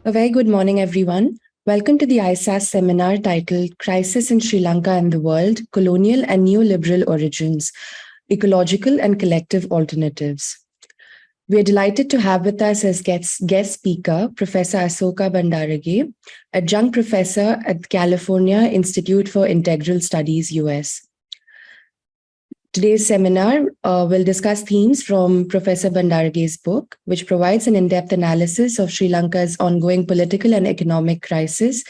A very good morning, everyone. Welcome to the ISAS seminar titled Crisis in Sri Lanka and the World, Colonial and Neoliberal Origins, Ecological and Collective Alternatives. We are delighted to have with us as guest speaker, Professor Asoka Bandarage, adjunct professor at California Institute for Integral Studies, US. Today's seminar will discuss themes from Professor Bandarage's book, which provides an in-depth analysis of Sri Lanka's ongoing political and economic crisis,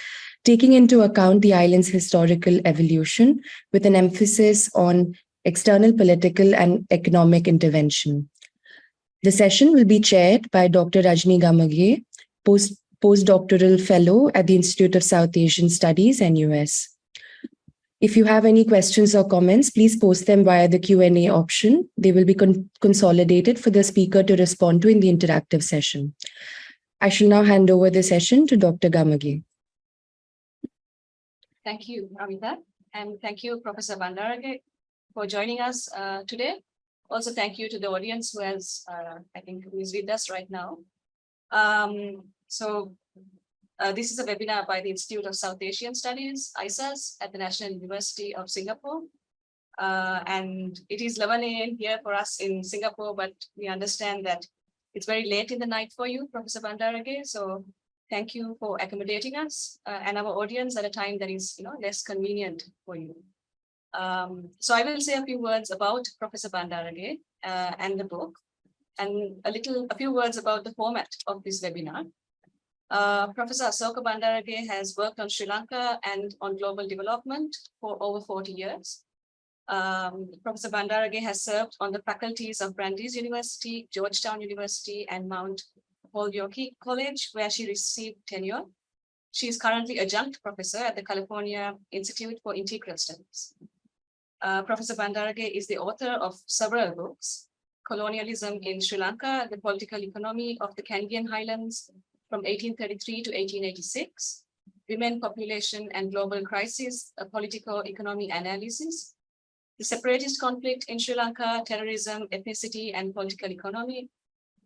taking into account the island's historical evolution with an emphasis on external political and economic intervention. The session will be chaired by Dr. Rajni Gamage, postdoctoral fellow at the Institute of South Asian Studies, NUS. If you have any questions or comments, please post them via the Q&A option. They will be consolidated for the speaker to respond to in the interactive session. I shall now hand over the session to Dr. Gamage. Thank you, Amita, and thank you, Professor Bandarage, for joining us today. Also, thank you to the audience who is with us right now. This is a webinar by the Institute of South Asian Studies, ISAS, at the National University of Singapore. And it is 11 a.m. here for us in Singapore, but we understand that it's very late in the night for you, Professor Bandarage. So thank you for accommodating us and our audience at a time that is less convenient for you. So I will say a few words about Professor Bandarage and the book, and a few words about the format of this webinar. Professor Asoka Bandarage has worked on Sri Lanka and on global development for over 40 years. Professor Bandarage has served on the faculties of Brandeis University, Georgetown University, and Mount Holyoke College, where she received tenure. She is currently adjunct professor at the California Institute for Integral Studies. Professor Bandarage is the author of several books: Colonialism in Sri Lanka, The Political Economy of the Canadian Highlands, from 1833 to 1886, Women, Population, and Global Crisis, a Political Economy Analysis, The Separatist Conflict in Sri Lanka, Terrorism, Ethnicity, and Political Economy,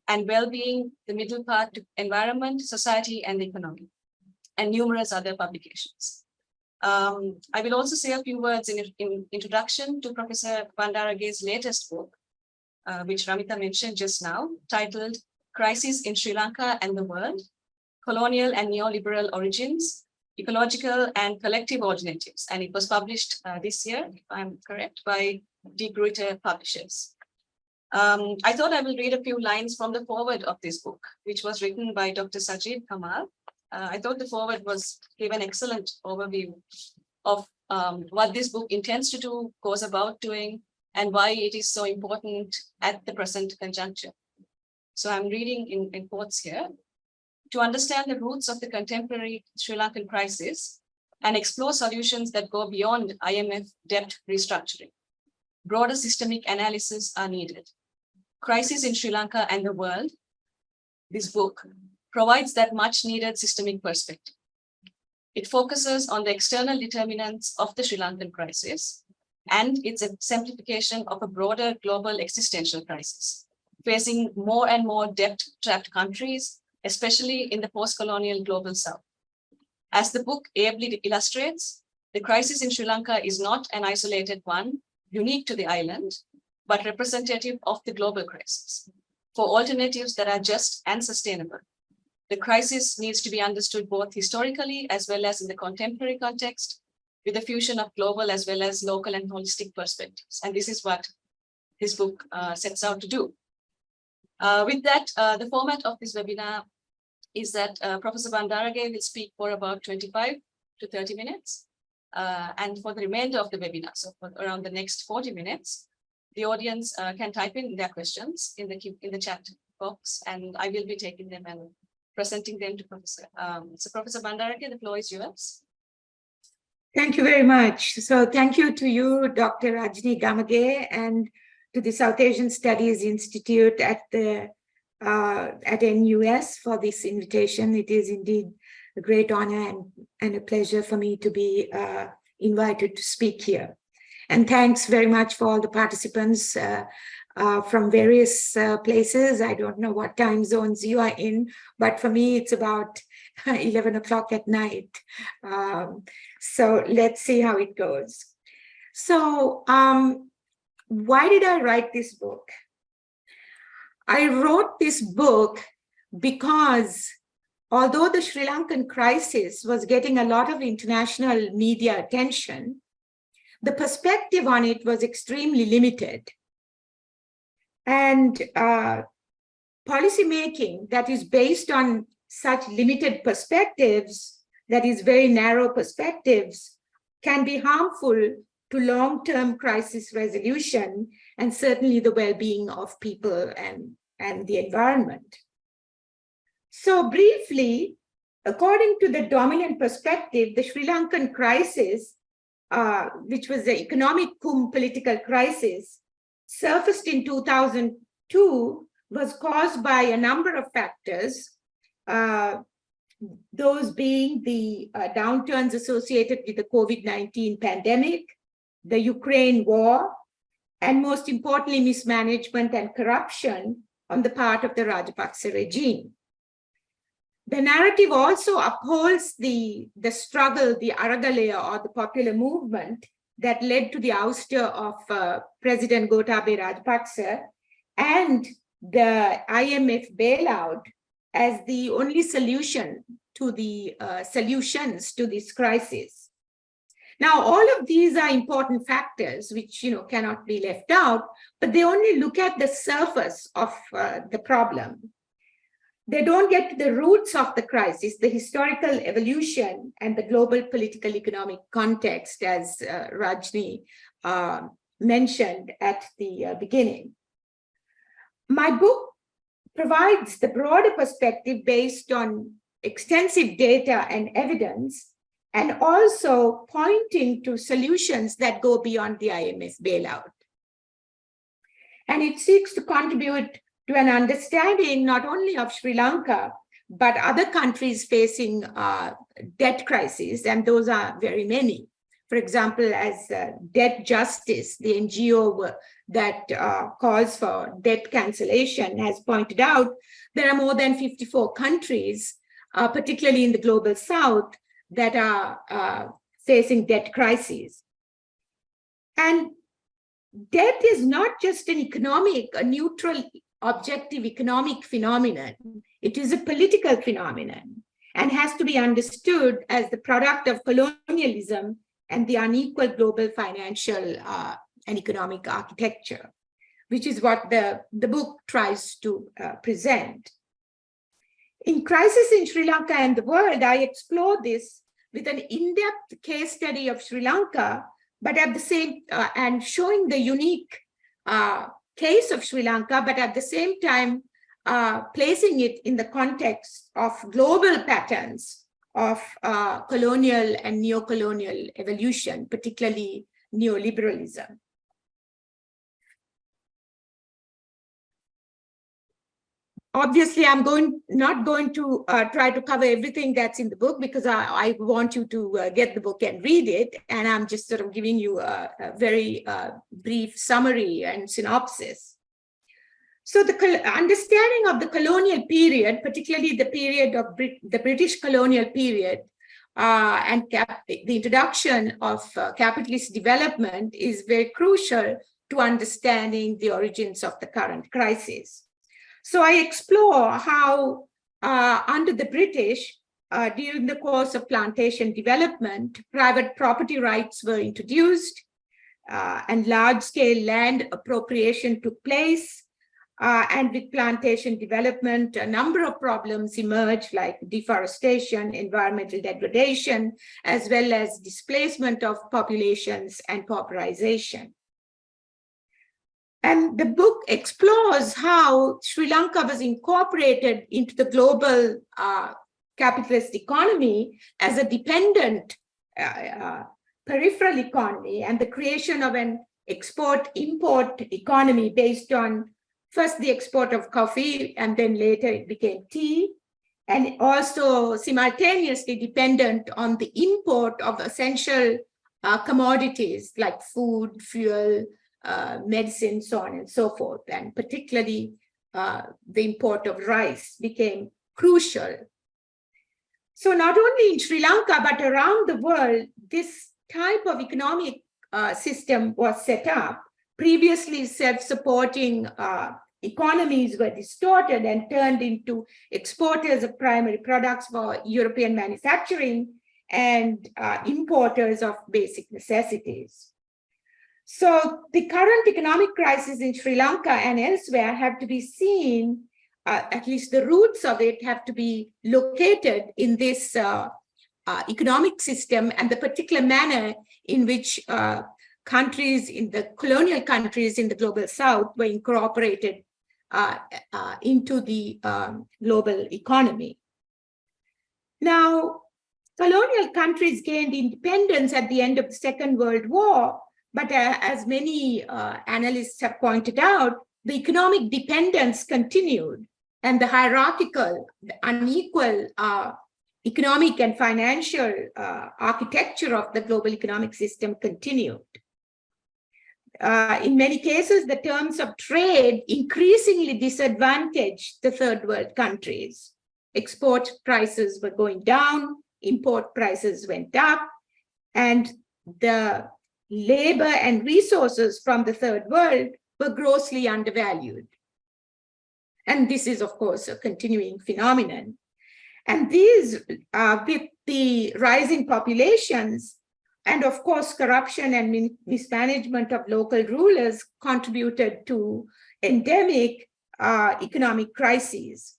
and Well-Being, the Middle Path to Environment, Society, and the Economy, and numerous other publications. I will also say a few words in introduction to Professor Bandarage's latest book, which Ramita mentioned just now, titled Crisis in Sri Lanka and the World, Colonial and Neoliberal Origins, Ecological and Collective Alternatives. And it was published this year, if I'm correct, by De Gruyter Publishers. I thought I will read a few lines from the foreword of this book, which was written by Dr. Sajid Kamal. I thought the foreword gave an excellent overview of what this book intends to do, goes about doing, and why it is so important at the present conjuncture. So I'm reading in quotes here. To understand the roots of the contemporary Sri Lankan crisis and explore solutions that go beyond IMF debt restructuring, broader systemic analysis are needed. Crisis in Sri Lanka and the World, this book, provides that much needed systemic perspective. It focuses on the external determinants of the Sri Lankan crisis and its exemplification of a broader global existential crisis, facing more and more debt-trapped countries, especially in the post-colonial global south. As the book ably illustrates, the crisis in Sri Lanka is not an isolated one, unique to the island, but representative of the global crisis, for alternatives that are just and sustainable. The crisis needs to be understood both historically as well as in the contemporary context, with a fusion of global as well as local and holistic perspectives. And this is what this book sets out to do. With that, the format of this webinar is that Professor Bandarage will speak for about 25 to 30 minutes. And for the remainder of the webinar, so for around the next 40 minutes, the audience can type in their questions in the chat box, and I will be taking them and presenting them to Professor. So Professor Bandarage, the floor is yours. Thank you very much. So thank you to you, Dr. Rajni Gamage, and to the South Asian Studies Institute at NUS for this invitation. It is indeed a great honor and a pleasure for me to be invited to speak here. And thanks very much for all the participants from various places. I don't know what time zones you are in, but for me, it's about 11 o'clock at night. So let's see how it goes. So why did I write this book? I wrote this book because although the Sri Lankan crisis was getting a lot of international media attention, the perspective on it was extremely limited. And policy making that is based on such limited perspectives, that is very narrow perspectives, can be harmful to long-term crisis resolution and certainly the well-being of people and the environment. So briefly, according to the dominant perspective, the Sri Lankan crisis, which was the economic cum political crisis, surfaced in 2002, was caused by a number of factors, those being the downturns associated with the COVID-19 pandemic, the Ukraine war, and most importantly, mismanagement and corruption on the part of the Rajapaksa regime. The narrative also upholds the struggle, the Aragalaya or the popular movement that led to the ouster of President Gotabaya Rajapaksa and the IMF bailout as the only solution to the solutions to this crisis. Now, all of these are important factors which cannot be left out, but they only look at the surface of the problem. They don't get to the roots of the crisis, the historical evolution and the global political economic context, as Rajni mentioned at the beginning. My book provides the broader perspective based on extensive data and evidence, and also pointing to solutions that go beyond the IMF bailout. And it seeks to contribute to an understanding not only of Sri Lanka, but other countries facing debt crises, and those are very many. For example, as Debt Justice, the NGO that calls for debt cancellation, has pointed out, there are more than 54 countries, particularly in the global south, that are facing debt crises. And debt is not just a neutral, objective economic phenomenon. It is a political phenomenon and has to be understood as the product of colonialism and the unequal global financial and economic architecture, which is what the book tries to present. In Crisis in Sri Lanka and the World, I explore this with an in-depth case study of Sri Lanka, but at the same and showing the unique case of Sri Lanka, but at the same time placing it in the context of global patterns of colonial and neo-colonial evolution, particularly neoliberalism. Obviously, I'm not going to try to cover everything that's in the book, because I want you to get the book and read it. And I'm just sort of giving you a very brief summary and synopsis. So the understanding of the colonial period, particularly the period of the British colonial period, and the introduction of capitalist development is very crucial to understanding the origins of the current crisis. So I explore how under the British, during the course of plantation development, private property rights were introduced and large-scale land appropriation took place. And with plantation development, a number of problems emerged, like deforestation, environmental degradation, as well as displacement of populations and pauperization. And the book explores how Sri Lanka was incorporated into the global capitalist economy as a dependent peripheral economy, and the creation of an export-import economy based on first the export of coffee, and then later it became tea, and also simultaneously dependent on the import of essential commodities like food, fuel, medicine, so on and so forth. And particularly the import of rice became crucial. So not only in Sri Lanka, but around the world, this type of economic system was set up. Previously, self-supporting economies were distorted and turned into exporters of primary products for European manufacturing and importers of basic necessities. So the current economic crisis in Sri Lanka and elsewhere have to be seen, at least the roots of it have to be located in this economic system and the particular manner in which countries in the colonial countries in the global south were incorporated into the global economy. Now, colonial countries gained independence at the end of the Second World War, but as many analysts have pointed out, the economic dependence continued and the hierarchical, the unequal economic and financial architecture of the global economic system continued. In many cases, the terms of trade increasingly disadvantaged the third world countries. Export prices were going down, import prices went up, and the labor and resources from the third world were grossly undervalued. And this is, of course, a continuing phenomenon. And these, with the rising populations, and of course, corruption and mismanagement of local rulers contributed to endemic economic crises,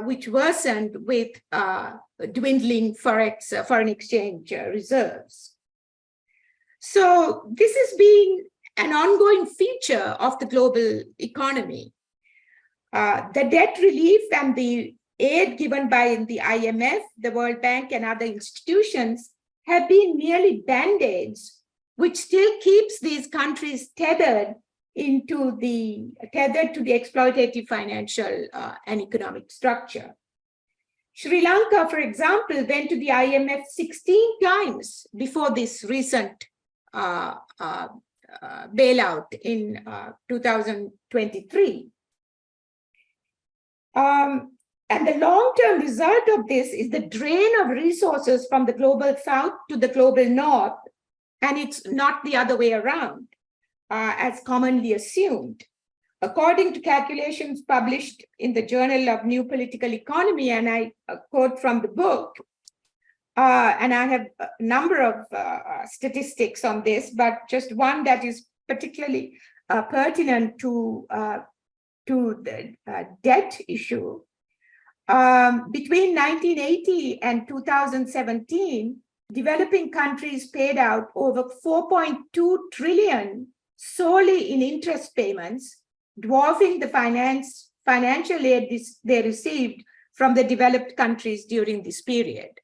which worsened with dwindling foreign exchange reserves. So this has been an ongoing feature of the global economy. The debt relief and the aid given by the IMF, the World Bank, and other institutions have been merely band-aids, which still keeps these countries tethered to the exploitative financial and economic structure. Sri Lanka, for example, went to the IMF 16 times before this recent bailout in 2023. And the long-term result of this is the drain of resources from the global south to the global north, and it's not the other way around, as commonly assumed. According to calculations published in the Journal of New Political Economy, and I quote from the book, and I have a number of statistics on this, but just one that is particularly pertinent to the debt issue. Between 1980 and 2017, developing countries paid out over 4.2 trillion solely in interest payments, dwarfing the financial aid they received from the developed countries during this period.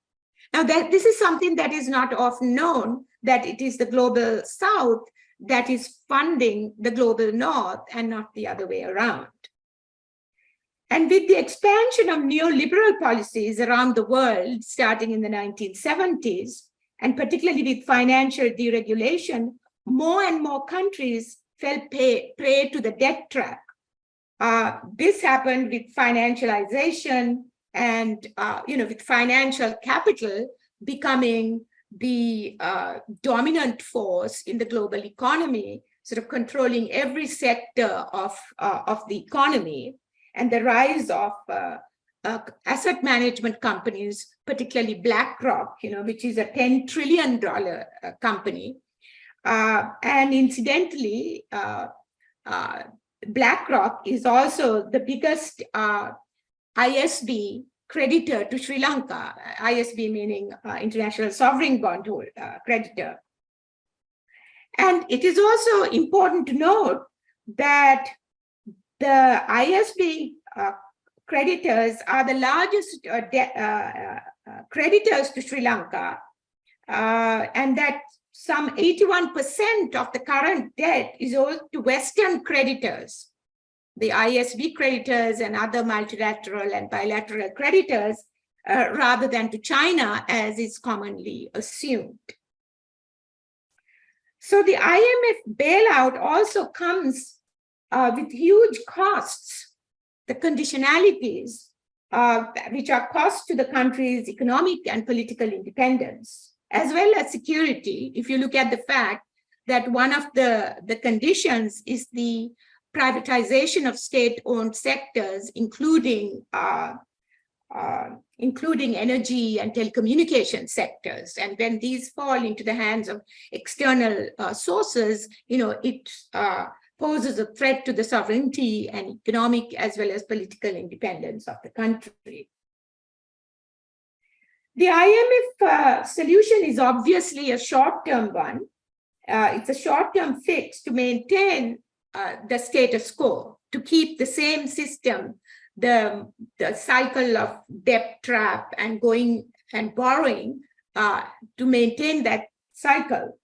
Now, this is something that is not often known, that it is the global south that is funding the global north and not the other way around. And with the expansion of neoliberal policies around the world, starting in the 1970s, and particularly with financial deregulation, more and more countries fell prey to the debt trap. This happened with financialization and, with financial capital becoming the dominant force in the global economy, sort of controlling every sector of the economy. And the rise of asset management companies, particularly BlackRock, which is a $10 trillion company. And incidentally, BlackRock is also the biggest ISB creditor to Sri Lanka, ISB meaning International Sovereign Bond creditor. And it is also important to note that the ISB creditors are the largest creditors to Sri Lanka, and that some 81% of the current debt is owed to Western creditors, the ISB creditors and other multilateral and bilateral creditors, rather than to China, as is commonly assumed. So the IMF bailout also comes with huge costs, the conditionalities, which are cost to the country's economic and political independence, as well as security, if you look at the fact that one of the conditions is the privatization of state-owned sectors, including energy and telecommunication sectors. And when these fall into the hands of external sources, it poses a threat to the sovereignty and economic as well as political independence of the country. The IMF solution is obviously a short-term one. It's a short-term fix to maintain the status quo, to keep the same system, the cycle of debt trap and going and borrowing, to maintain that cycle.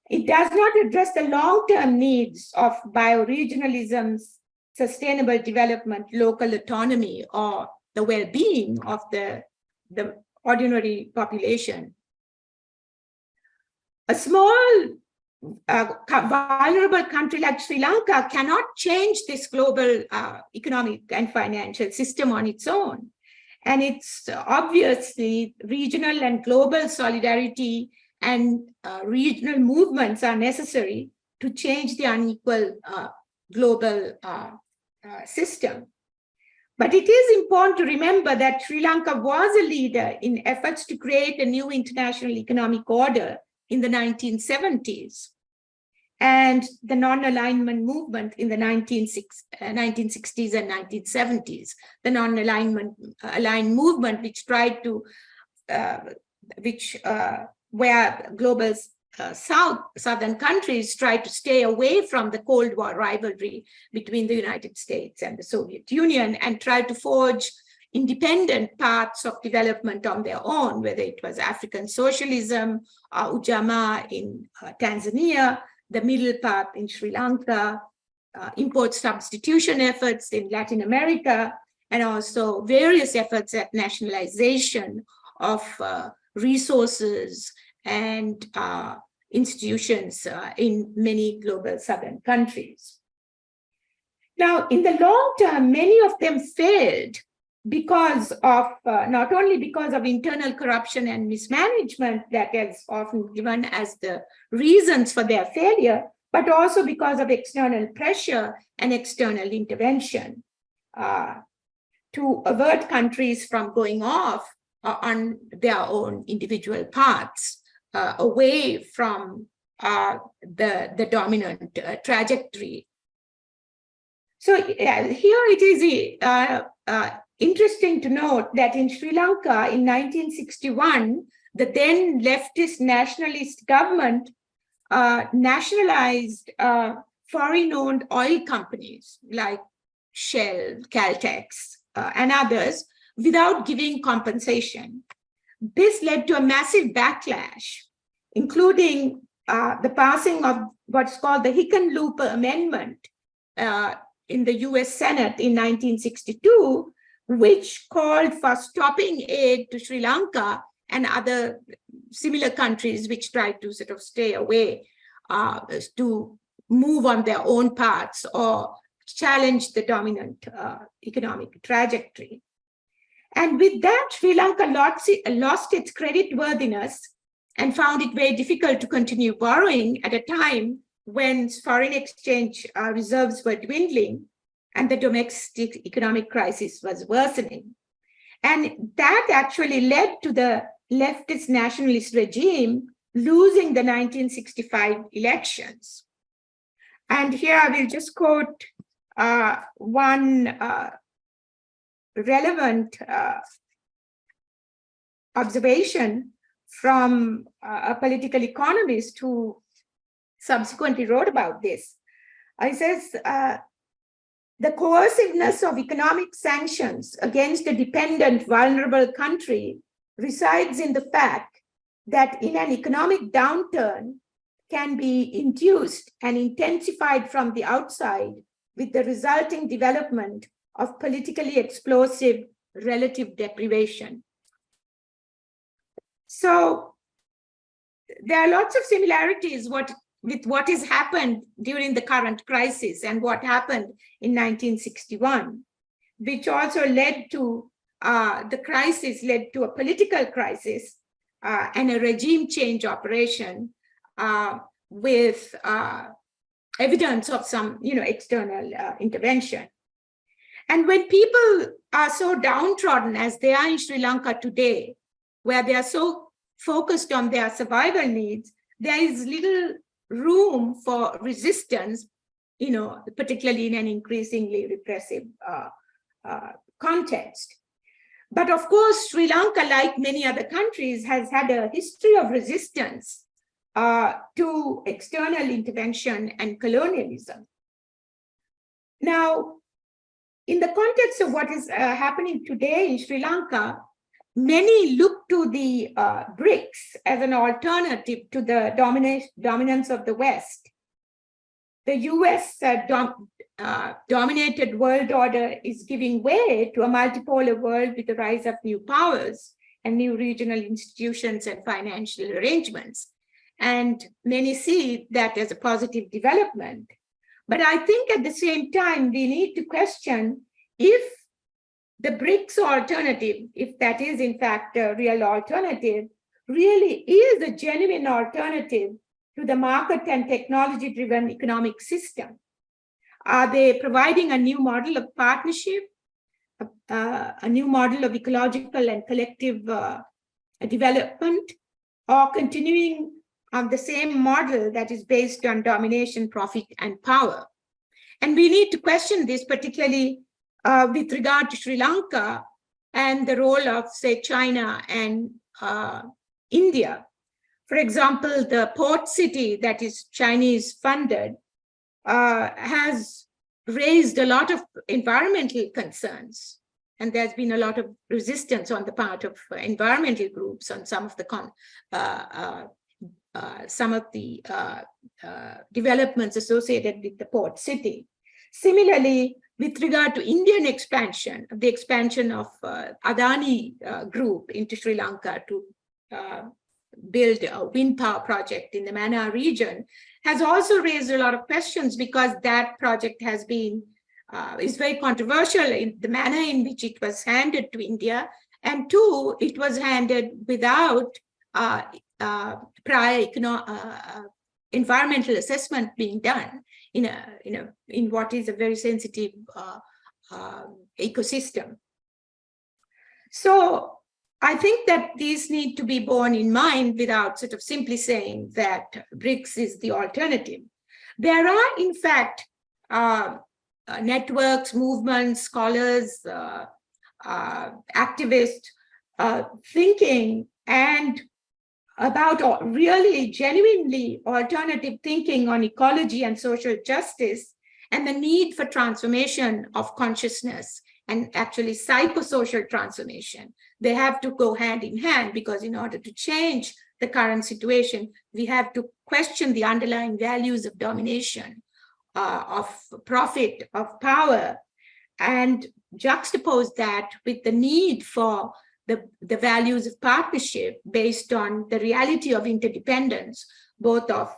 It does not address the long-term needs of bioregionalism, sustainable development, local autonomy, or the well-being of the ordinary population. A small, vulnerable country like Sri Lanka cannot change this global economic and financial system on its own. And it's obviously regional and global solidarity and regional movements are necessary to change the unequal global system. But it is important to remember that Sri Lanka was a leader in efforts to create a new international economic order in the 1970s. And the non-alignment movement in the 1960s and 1970s, the non-aligned movement, which tried to, where global southern countries tried to stay away from the Cold War rivalry between the United States and the Soviet Union and tried to forge independent paths of development on their own, whether it was African socialism, Ujamaa in Tanzania, the middle path in Sri Lanka, import substitution efforts in Latin America, and also various efforts at nationalization of resources and institutions in many global southern countries. Now, in the long term, many of them failed because of, not only because of internal corruption and mismanagement that is often given as the reasons for their failure, but also because of external pressure and external intervention to avert countries from going off on their own individual paths, away from the dominant trajectory. So here it is interesting to note that in Sri Lanka in 1961, the then leftist nationalist government nationalized foreign-owned oil companies like Shell, Caltex, and others without giving compensation. This led to a massive backlash, including the passing of what's called the Hickenlooper Amendment in the US Senate in 1962, which called for stopping aid to Sri Lanka and other similar countries which tried to sort of stay away, to move on their own paths or challenge the dominant economic trajectory. And with that, Sri Lanka lost its creditworthiness and found it very difficult to continue borrowing at a time when foreign exchange reserves were dwindling and the domestic economic crisis was worsening. And that actually led to the leftist nationalist regime losing the 1965 elections. And here I will just quote one relevant observation from a political economist who subsequently wrote about this. He says, the coerciveness of economic sanctions against a dependent, vulnerable country resides in the fact that in an economic downturn can be induced and intensified from the outside with the resulting development of politically explosive relative deprivation. So there are lots of similarities with what has happened during the current crisis and what happened in 1961, which also led to the crisis led to a political crisis and a regime change operation with evidence of some, external intervention. And when people are so downtrodden as they are in Sri Lanka today, where they are so focused on their survival needs, there is little room for resistance, particularly in an increasingly repressive context. But of course, Sri Lanka, like many other countries, has had a history of resistance to external intervention and colonialism. Now, in the context of what is happening today in Sri Lanka, many look to the BRICS as an alternative to the dominance of the West. The US dominated world order is giving way to a multipolar world with the rise of new powers and new regional institutions and financial arrangements. And many see that as a positive development. But I think at the same time, we need to question if the BRICS alternative, if that is in fact a real alternative, really is a genuine alternative to the market and technology-driven economic system. Are they providing a new model of partnership, a new model of ecological and collective development, or continuing on the same model that is based on domination, profit, and power? And we need to question this, particularly with regard to Sri Lanka and the role of, say, China and India. For example, the port city that is Chinese funded has raised a lot of environmental concerns. And there's been a lot of resistance on the part of environmental groups on some of the developments associated with the port city. Similarly, with regard to Indian expansion, the expansion of Adani Group into Sri Lanka to build a wind power project in the Mannar region, has also raised a lot of questions, because that project has been is very controversial in the manner in which it was handed to India, and two, it was handed without prior environmental assessment being done in what is a very sensitive ecosystem. So I think that these need to be borne in mind without sort of simply saying that BRICS is the alternative. There are, in fact, networks, movements, scholars, activists thinking and about really genuinely alternative thinking on ecology and social justice and the need for transformation of consciousness and actually psychosocial transformation. They have to go hand in hand, because in order to change the current situation, we have to question the underlying values of domination, of profit, of power, and juxtapose that with the need for the values of partnership based on the reality of interdependence, both of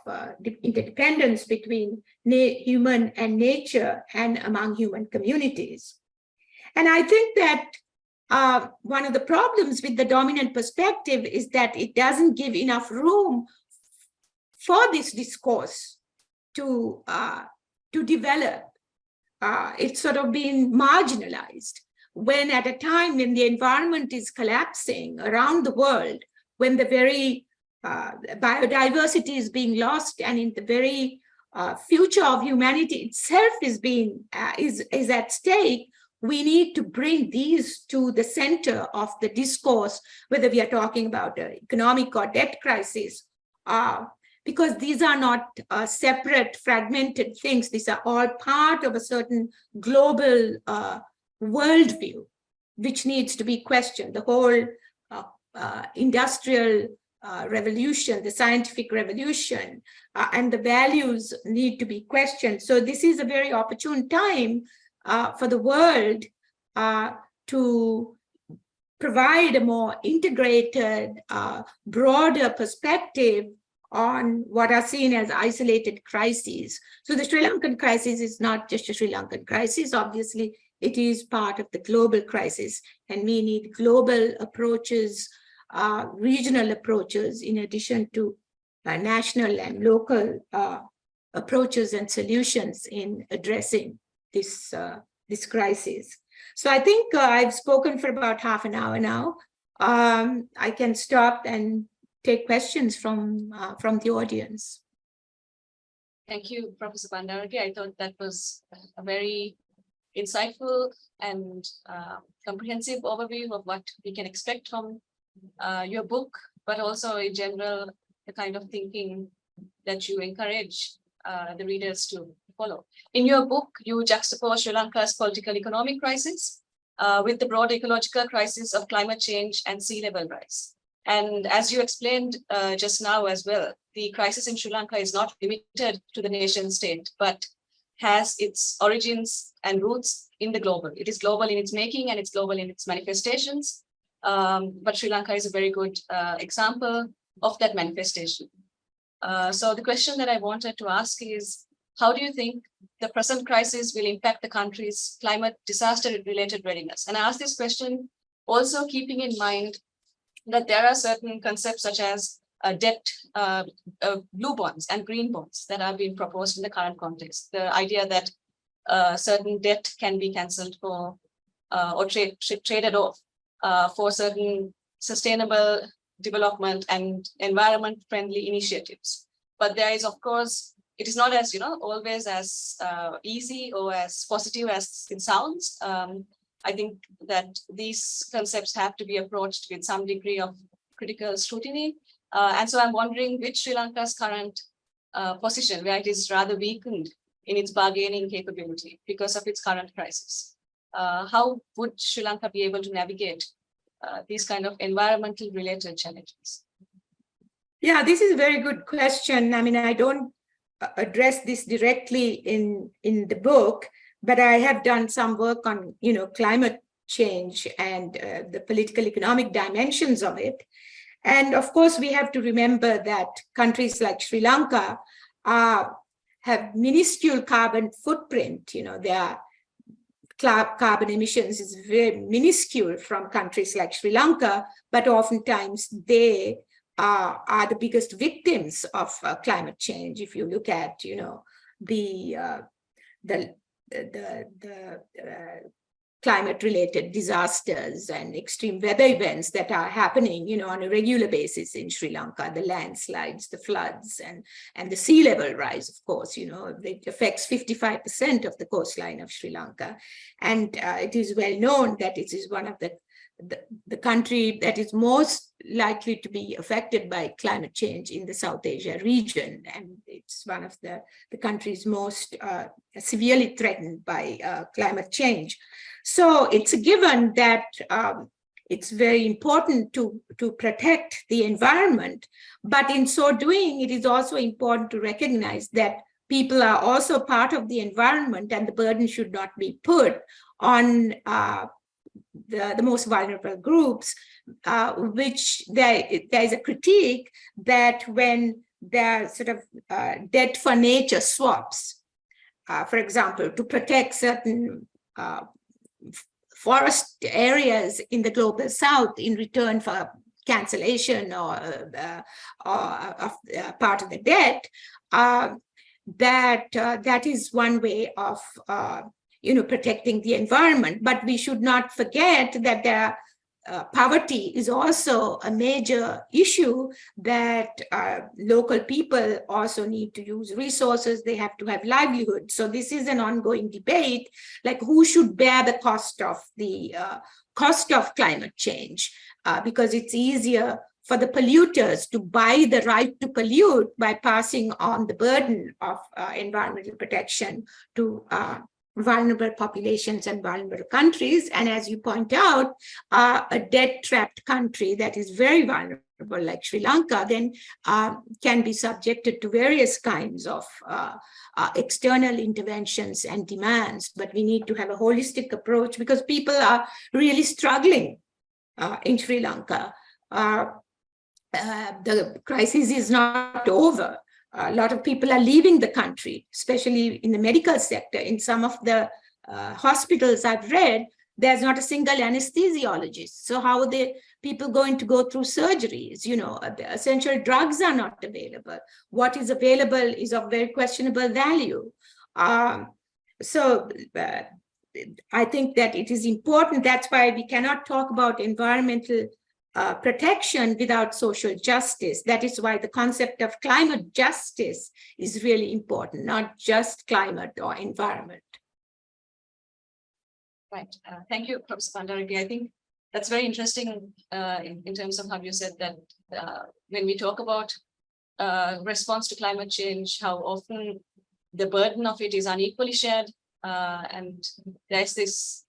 interdependence between human and nature and among human communities. And I think that one of the problems with the dominant perspective is that it doesn't give enough room for this discourse to develop. It's sort of been marginalized, when at a time when the environment is collapsing around the world, when the very biodiversity is being lost, and in the very future of humanity itself is at stake, we need to bring these to the center of the discourse, whether we are talking about an economic or debt crisis, because these are not separate, fragmented things. These are all part of a certain global worldview, which needs to be questioned. The whole industrial revolution, the scientific revolution, and the values need to be questioned. So this is a very opportune time for the world to provide a more integrated, broader perspective on what are seen as isolated crises. So the Sri Lankan crisis is not just a Sri Lankan crisis. Obviously, it is part of the global crisis, and we need global approaches, regional approaches, in addition to national and local approaches and solutions in addressing this crisis. So I think I've spoken for about half an hour now. I can stop and take questions from the audience. Thank you, Professor Bandarage. I thought that was a very insightful and comprehensive overview of what we can expect from your book, but also in general, the kind of thinking that you encourage the readers to follow. In your book, you juxtapose Sri Lanka's political economic crisis with the broad ecological crisis of climate change and sea level rise. And as you explained just now as well, the crisis in Sri Lanka is not limited to the nation state, but has its origins and roots in the global. It is global in its making and it's global in its manifestations. But Sri Lanka is a very good example of that manifestation. So the question that I wanted to ask is, how do you think the present crisis will impact the country's climate disaster-related readiness? And I ask this question also keeping in mind that there are certain concepts such as debt, blue bonds and green bonds that are being proposed in the current context. The idea that certain debt can be cancelled for or traded off for certain sustainable development and environment-friendly initiatives. But there is, of course, it is not as, always as easy or as positive as it sounds. I think that these concepts have to be approached with some degree of critical scrutiny. And so I'm wondering which Sri Lanka's current position, where it is rather weakened in its bargaining capability because of its current crisis. How would Sri Lanka be able to navigate these kind of environmental related challenges? Yeah, this is a very good question. I mean, I don't address this directly in the book, but I have done some work on, climate change and the political economic dimensions of it. And of course, we have to remember that countries like Sri Lanka have minuscule carbon footprint. Their carbon emissions is very minuscule from countries like Sri Lanka, but oftentimes they are the biggest victims of climate change. If you look at, the climate-related disasters and extreme weather events that are happening, on a regular basis in Sri Lanka, the landslides, the floods, and the sea level rise, of course, it affects 55% of the coastline of Sri Lanka. And it is well known that it is one of the country that is most likely to be affected by climate change in the South Asia region. And it's one of the countries most severely threatened by climate change. So it's a given that it's very important to protect the environment. But in so doing, it is also important to recognize that people are also part of the environment, and the burden should not be put on the most vulnerable groups, which there is a critique that when there are sort of debt for nature swaps, for example, to protect certain forest areas in the global south in return for cancellation or part of the debt, that is one way of protecting the environment. But we should not forget that poverty is also a major issue, that local people also need to use resources. They have to have livelihood. So this is an ongoing debate, like who should bear the cost of climate change, because it's easier for the polluters to buy the right to pollute by passing on the burden of environmental protection to vulnerable populations and vulnerable countries. And as you point out, a debt-trapped country that is very vulnerable, like Sri Lanka, then can be subjected to various kinds of external interventions and demands. But we need to have a holistic approach because people are really struggling in Sri Lanka. The crisis is not over. A lot of people are leaving the country, especially in the medical sector. In some of the hospitals I've read, there's not a single anesthesiologist. So how are people going to go through surgeries? The essential drugs are not available. What is available is of very questionable value. So I think that it is important. That's why we cannot talk about environmental protection without social justice. That is why the concept of climate justice is really important, not just climate or environment. Right. Thank you, Professor Bandarage. I think that's very interesting in terms of how you said that when we talk about response to climate change, how often the burden of it is unequally shared. And there's this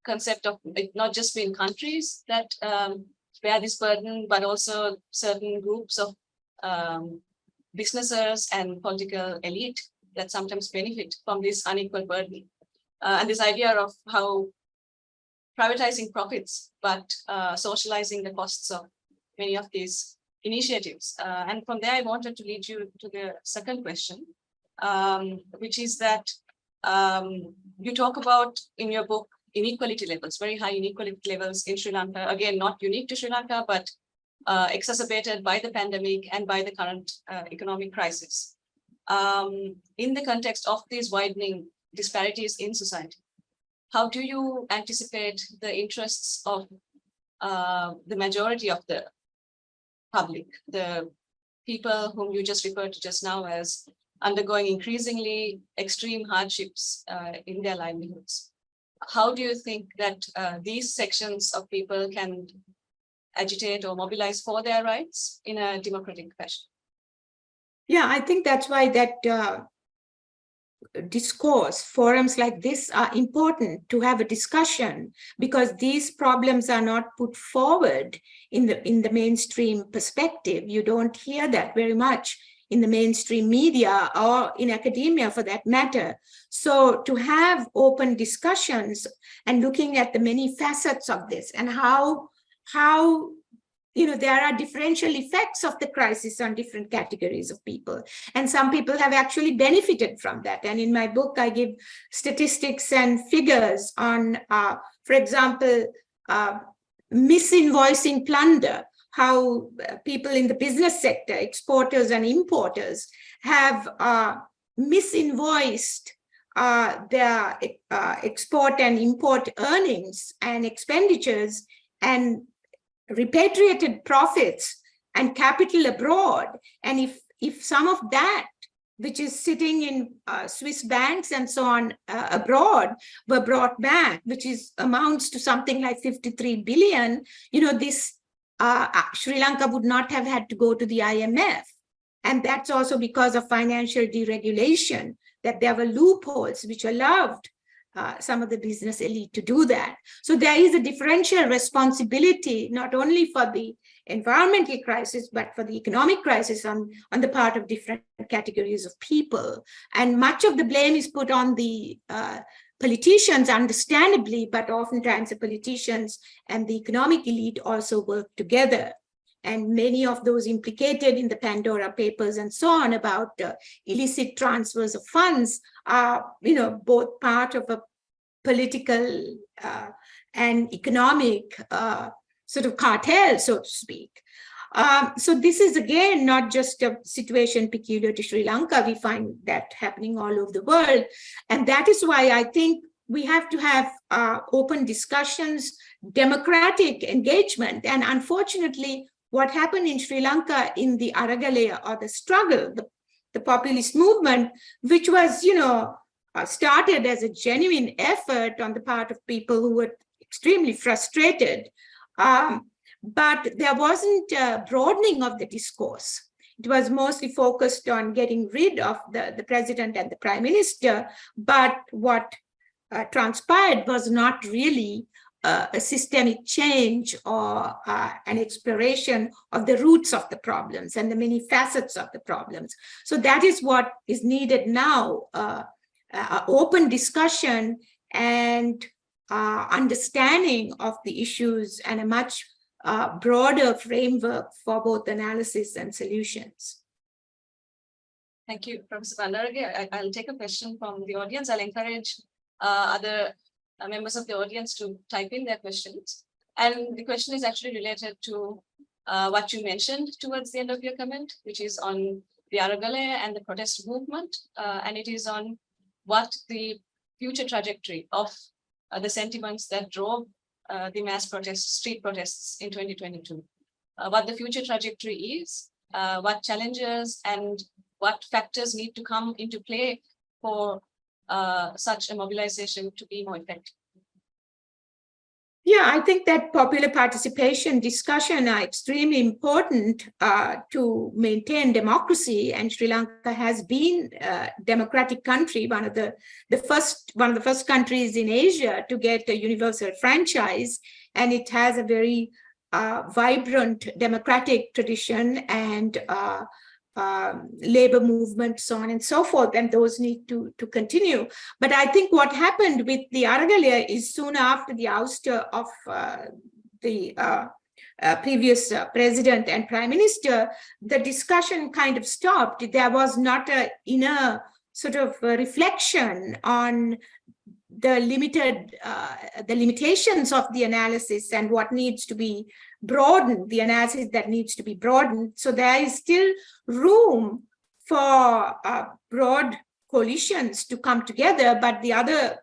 concept of it not just being countries that bear this burden, but also certain groups of businesses and political elite that sometimes benefit from this unequal burden. And this idea of how privatizing profits, but socializing the costs of many of these initiatives. And from there, I wanted to lead you to the second question, which is that you talk about in your book inequality levels, very high inequality levels in Sri Lanka, again, not unique to Sri Lanka, but exacerbated by the pandemic and by the current economic crisis. In the context of these widening disparities in society, how do you anticipate the interests of the majority of the public, the people whom you just referred to just now as undergoing increasingly extreme hardships in their livelihoods? How do you think that these sections of people can agitate or mobilize for their rights in a democratic fashion? Yeah, I think that's why that discourse, forums like this are important to have a discussion, because these problems are not put forward in the mainstream perspective. You don't hear that very much in the mainstream media or in academia for that matter. So to have open discussions and looking at the many facets of this and how there are differential effects of the crisis on different categories of people. And some people have actually benefited from that. And in my book, I give statistics and figures on, for example, misinvoicing plunder, how people in the business sector, exporters and importers, have misinvoiced their export and import earnings and expenditures and repatriated profits and capital abroad. And if some of that, which is sitting in Swiss banks and so on abroad, were brought back, which amounts to something like 53 billion, this Sri Lanka would not have had to go to the IMF. And that's also because of financial deregulation, that there were loopholes which allowed some of the business elite to do that. So there is a differential responsibility, not only for the environmental crisis, but for the economic crisis on the part of different categories of people. And much of the blame is put on the politicians, understandably, but oftentimes the politicians and the economic elite also work together. And many of those implicated in the Pandora Papers and so on about illicit transfers of funds are, both part of a political and economic sort of cartel, so to speak. So this is, again, not just a situation peculiar to Sri Lanka. We find that happening all over the world. And that is why I think we have to have open discussions, democratic engagement. And unfortunately, what happened in Sri Lanka in the Aragalaya, or the struggle, the populist movement, which was, started as a genuine effort on the part of people who were extremely frustrated. But there wasn't a broadening of the discourse. It was mostly focused on getting rid of the president and the prime minister. But what transpired was not really a systemic change or an exploration of the roots of the problems and the many facets of the problems. So that is what is needed now, open discussion and understanding of the issues and a much broader framework for both analysis and solutions. Thank you, Professor Bandarage. I'll take a question from the audience. I'll encourage other members of the audience to type in their questions. And the question is actually related to what you mentioned towards the end of your comment, which is on the Aragale and the protest movement. And it is on what the future trajectory of the sentiments that drove the mass protests, street protests in 2022. What the future trajectory is, what challenges and what factors need to come into play for such a mobilization to be more effective. Yeah, I think that popular participation discussion are extremely important to maintain democracy, and Sri Lanka has been a democratic country, one of the first countries in Asia to get a universal franchise, and it has a very vibrant democratic tradition and labor movement, so on and so forth, and those need to continue. But I think what happened with the Aragalia is soon after the ouster of the previous president and prime minister, the discussion kind of stopped. There was not an inner sort of reflection on the limitations of the analysis and what needs to be broadened, the analysis that needs to be broadened. So there is still room for broad coalitions to come together, but the other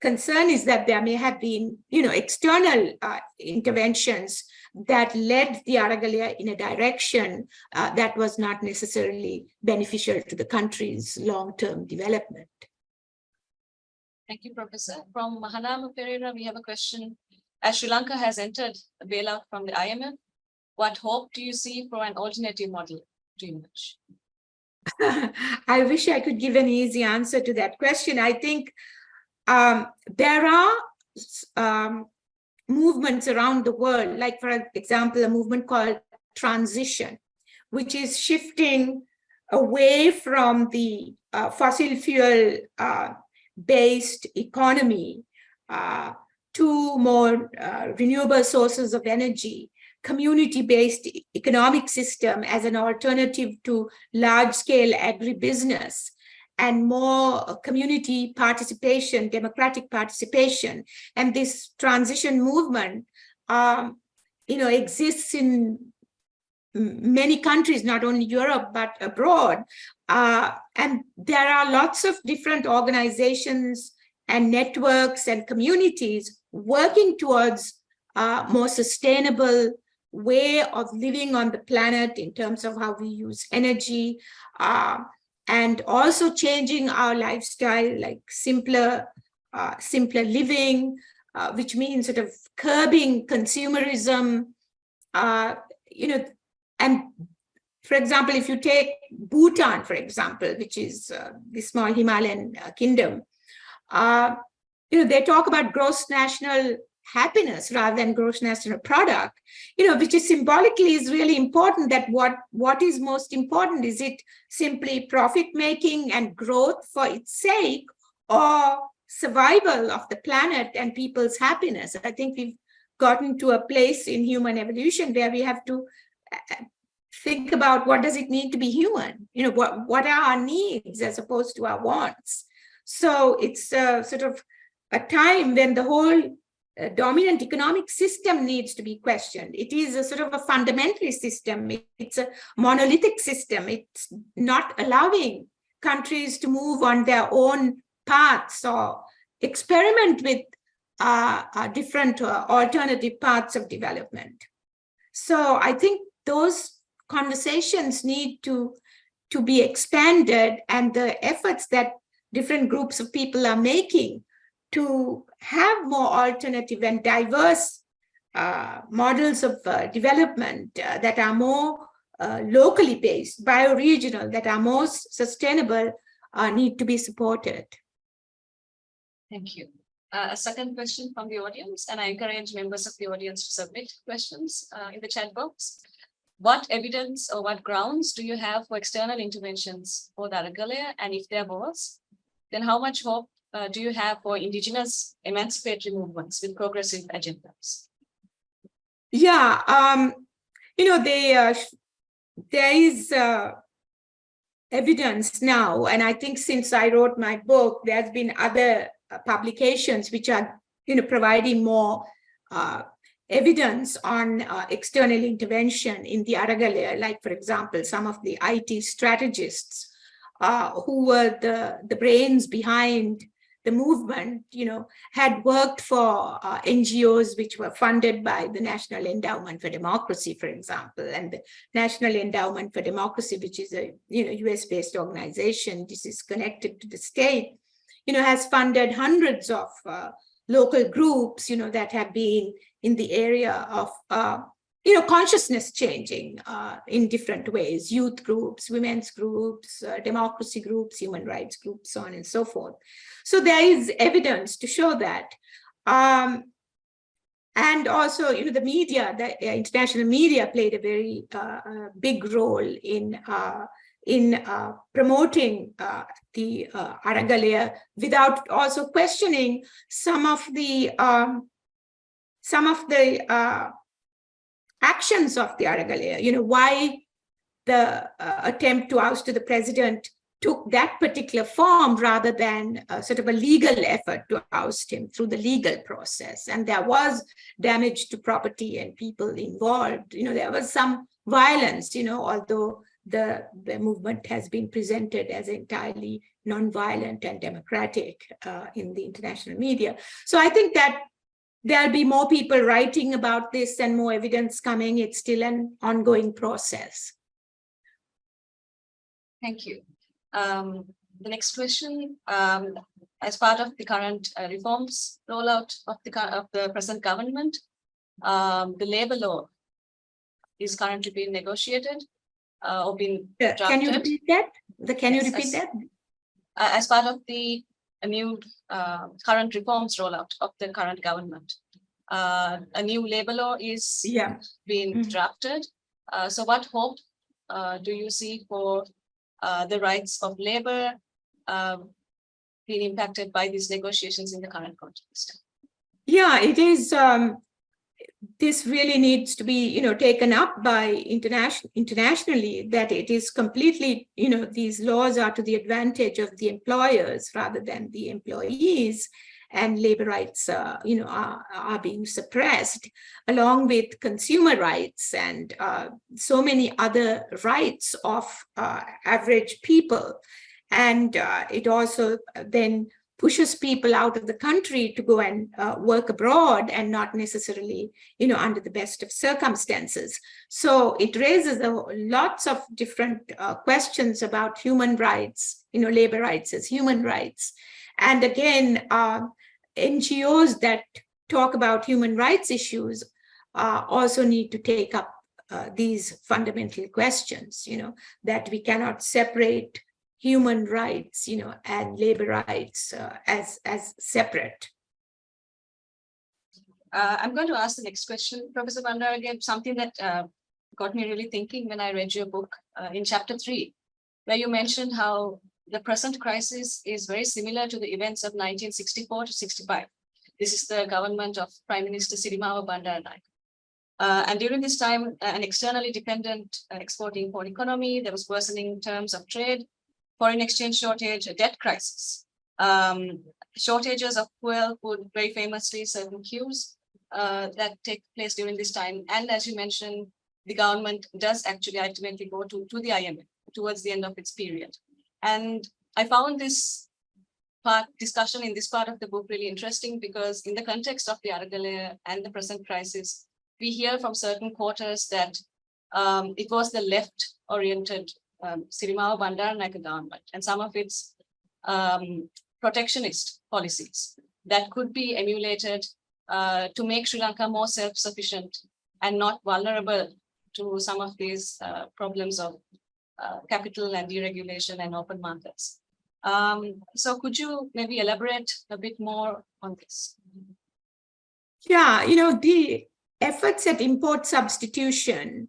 concern is that there may have been, external interventions that led the Aragalia in a direction that was not necessarily beneficial to the country's long-term development. Thank you, Professor. From Mahanama Pereira, we have a question. As Sri Lanka has entered a bailout from the IMF, what hope do you see for an alternative model to emerge? I wish I could give an easy answer to that question. I think there are movements around the world, like, for example, a movement called Transition, which is shifting away from the fossil fuel based economy to more renewable sources of energy, community-based economic system as an alternative to large-scale agribusiness, and more community participation, democratic participation. And this transition movement, exists in many countries, not only Europe, but abroad. And there are lots of different organizations and networks and communities working towards a more sustainable way of living on the planet in terms of how we use energy, and also changing our lifestyle, like simpler living, which means sort of curbing consumerism, and for example, if you take Bhutan, for example, which is the small Himalayan kingdom, they talk about gross national happiness rather than gross national product, which is symbolically is really important. That what is most important, is it simply profit making and growth for its sake, or survival of the planet and people's happiness? I think we've gotten to a place in human evolution where we have to think about what does it mean to be human, what are our needs as opposed to our wants. So it's sort of a time when the whole dominant economic system needs to be questioned. It is a sort of a fundamentalist system. It's a monolithic system. It's not allowing countries to move on their own paths or experiment with different alternative paths of development. So I think those conversations need to be expanded, and the efforts that different groups of people are making to have more alternative and diverse models of development that are more locally based, bioregional, that are more sustainable, need to be supported. Thank you. A second question from the audience, and I encourage members of the audience to submit questions in the chat box. What evidence or what grounds do you have for external interventions for the Aragalia? And if there was, then how much hope do you have for indigenous emancipatory movements with progressive agendas? Yeah, there is evidence now, and I think since I wrote my book, there's been other publications which are, providing more evidence on external intervention in the Aragalaya, like, for example, some of the IT strategists who were the brains behind the movement, had worked for NGOs which were funded by the National Endowment for Democracy, for example, and the National Endowment for Democracy, which is a US-based organization. This is connected to the state, has funded hundreds of local groups, that have been in the area of consciousness changing in different ways: youth groups, women's groups, democracy groups, human rights groups, so on and so forth. So there is evidence to show that. And also, the media, the international media played a very big role in promoting the Aragalaya, without also questioning some of the actions of the Aragalaya. Why the attempt to oust the president took that particular form rather than sort of a legal effort to oust him through the legal process. And there was damage to property and people involved. There was some violence, although the movement has been presented as entirely non-violent and democratic in the international media. So I think that there'll be more people writing about this and more evidence coming. It's still an ongoing process. Thank you. The next question, as part of the current reforms rollout of the present government, the labor law is currently being negotiated or being drafted. Can you repeat that? As part of the new current reforms rollout of the current government, a new labor law is being drafted. So what hope do you see for the rights of labor being impacted by these negotiations in the current context? Yeah, it is. This really needs to be, taken up by internationally, that it is completely, these laws are to the advantage of the employers rather than the employees, and labor rights, are being suppressed, along with consumer rights and so many other rights of average people. And it also then pushes people out of the country to go and work abroad, and not necessarily, under the best of circumstances. So it raises lots of different questions about human rights, labor rights as human rights. And again, NGOs that talk about human rights issues also need to take up these fundamental questions, that we cannot separate human rights, and labor rights as separate. I'm going to ask the next question, Professor Bandarage, something that got me really thinking when I read your book in chapter 3, where you mentioned how the present crisis is very similar to the events of 1964 to 65. This is the government of Prime Minister Sirimava Bandaranaike. And during this time, an externally dependent export-import economy, there was worsening terms of trade, foreign exchange shortage, a debt crisis, shortages of fuel, food, very famously certain queues that take place during this time. And as you mentioned, the government does actually ultimately go to the IMF towards the end of its period. And I found this discussion in this part of the book really interesting, because in the context of the Aragalaya and the present crisis, we hear from certain quarters that it was the left-oriented Sirimava Bandaranaike government and some of its protectionist policies that could be emulated to make Sri Lanka more self-sufficient and not vulnerable to some of these problems of capital and deregulation and open markets. So could you maybe elaborate a bit more on this? Yeah, the efforts at import substitution,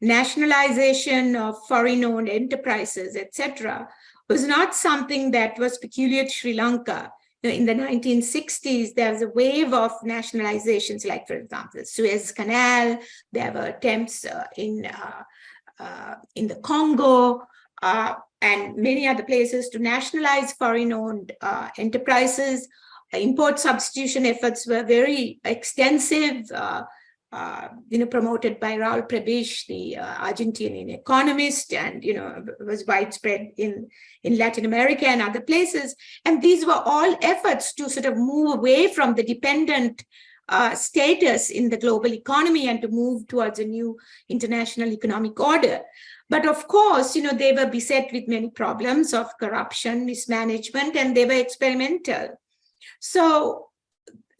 nationalization of foreign-owned enterprises, etc., was not something that was peculiar to Sri Lanka. In the 1960s, there was a wave of nationalizations, like, for example, the Suez Canal. There were attempts in the Congo and many other places to nationalize foreign-owned enterprises. import substitution efforts were very extensive, promoted by Raul Prebisch, the Argentinian economist, and was widespread in Latin America and other places. And these were all efforts to sort of move away from the dependent status in the global economy and to move towards a new international economic order. But of course, they were beset with many problems of corruption, mismanagement, and they were experimental. So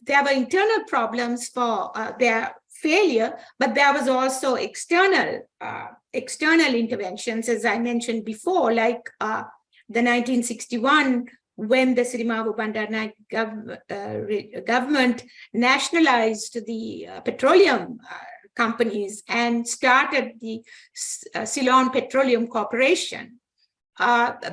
there were internal problems for their failure, but there was also external interventions, as I mentioned before, like the 1961, when the Sirimavo Bandaranaike government nationalized the petroleum companies and started the Ceylon Petroleum Corporation.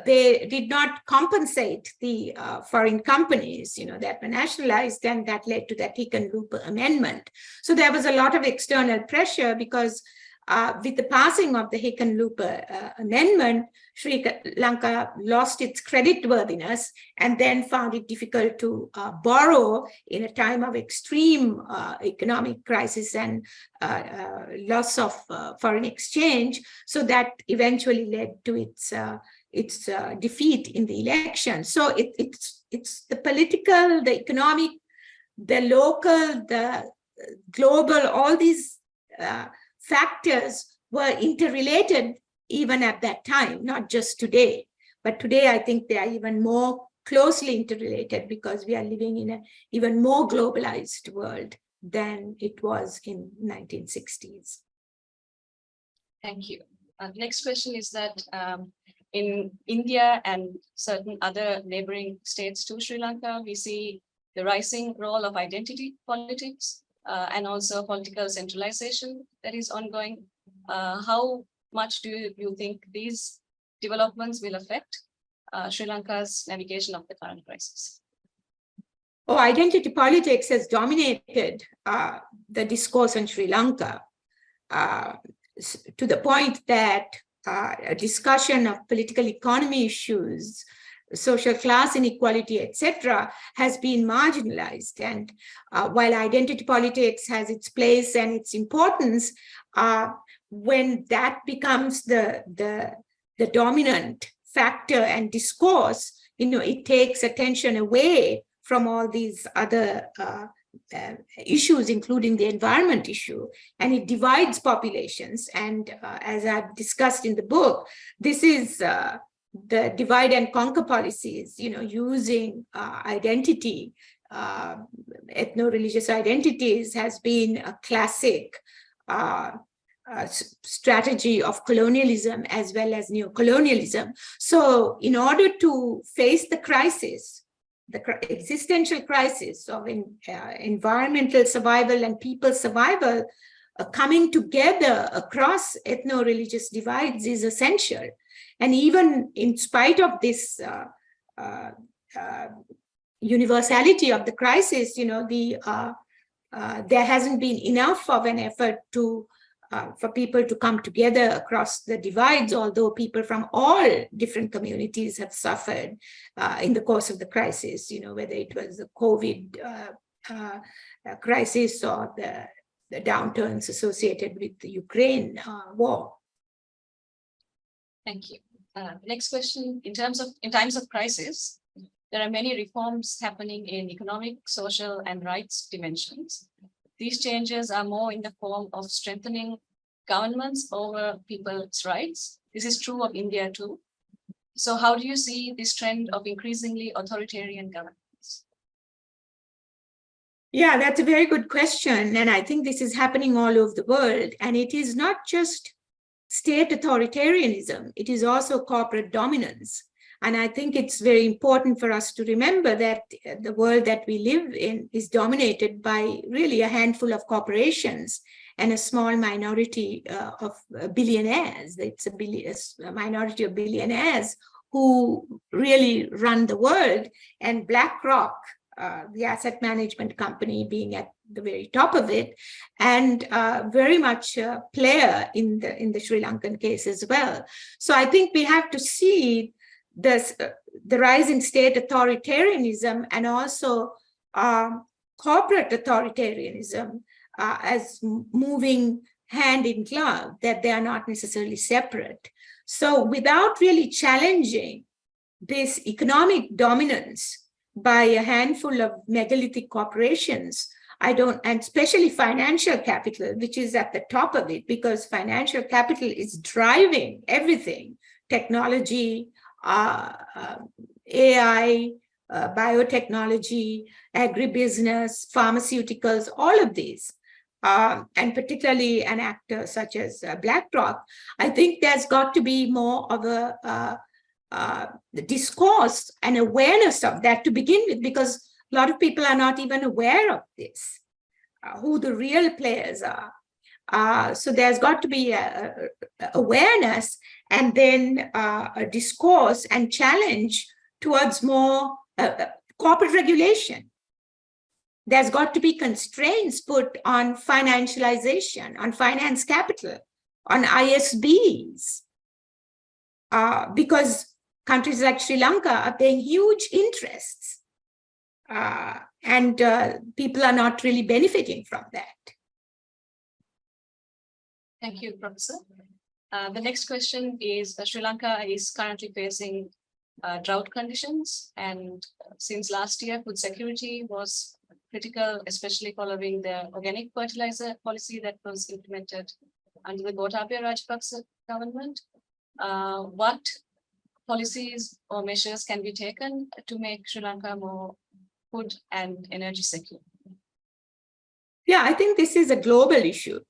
They did not compensate the foreign companies, that were nationalized, and that led to that Hickenlooper Amendment. So there was a lot of external pressure because with the passing of the Hickenlooper Amendment, Sri Lanka lost its creditworthiness and then found it difficult to borrow in a time of extreme economic crisis and loss of foreign exchange. So that eventually led to its defeat in the election. So it's the political, the economic, the local, the global, all these factors were interrelated even at that time, not just today. But today, I think they are even more closely interrelated because we are living in an even more globalized world than it was in 1960s. Thank you. Next question is that in India and certain other neighboring states to Sri Lanka, we see the rising role of identity politics and also political centralization that is ongoing. How much do you think these developments will affect Sri Lanka's navigation of the current crisis? Oh, identity politics has dominated the discourse in Sri Lanka to the point that a discussion of political economy issues, social class inequality, etc., has been marginalized. And while identity politics has its place and its importance, when that becomes the dominant factor and discourse, it takes attention away from all these other issues, including the environment issue, and it divides populations. And as I've discussed in the book, this is the divide and conquer policies, using identity, ethno-religious identities has been a classic strategy of colonialism as well as neocolonialism. So in order to face the crisis, the existential crisis of environmental survival and people's survival, coming together across ethno-religious divides is essential. And even in spite of this universality of the crisis, there hasn't been enough of an effort for people to come together across the divides, although people from all different communities have suffered in the course of the crisis, whether it was the COVID crisis or the downturns associated with the Ukraine war. Thank you. Next question, in times of crisis, there are many reforms happening in economic, social, and rights dimensions. These changes are more in the form of strengthening governments over people's rights. This is true of India too. So how do you see this trend of increasingly authoritarian governments? Yeah, that's a very good question. And I think this is happening all over the world. And it is not just state authoritarianism, it is also corporate dominance. And I think it's very important for us to remember that the world that we live in is dominated by really a handful of corporations and a small minority of billionaires. It's a minority of billionaires who really run the world, and BlackRock, the asset management company, being at the very top of it, and very much a player in the Sri Lankan case as well. So I think we have to see the rise in state authoritarianism and also corporate authoritarianism as moving hand in glove, that they are not necessarily separate. So without really challenging this economic dominance by a handful of megalithic corporations, and especially financial capital, which is at the top of it, because financial capital is driving everything, technology, AI, biotechnology, agribusiness, pharmaceuticals, all of these. And particularly an actor such as BlackRock, I think there's got to be more of a discourse and awareness of that to begin with, because a lot of people are not even aware of this, who the real players are. So there's got to be a awareness, and then a discourse and challenge towards more corporate regulation. There's got to be constraints put on financialization, on finance capital, on ISBs, because countries like Sri Lanka are paying huge interests, and people are not really benefiting from that. Thank you, Professor. The next question is, Sri Lanka is currently facing drought conditions, and since last year, food security was critical, especially following the organic fertilizer policy that was implemented under the Gotabaya Rajapaksa government. What policies or measures can be taken to make Sri Lanka more food and energy secure? Yeah, I think this is a global issue.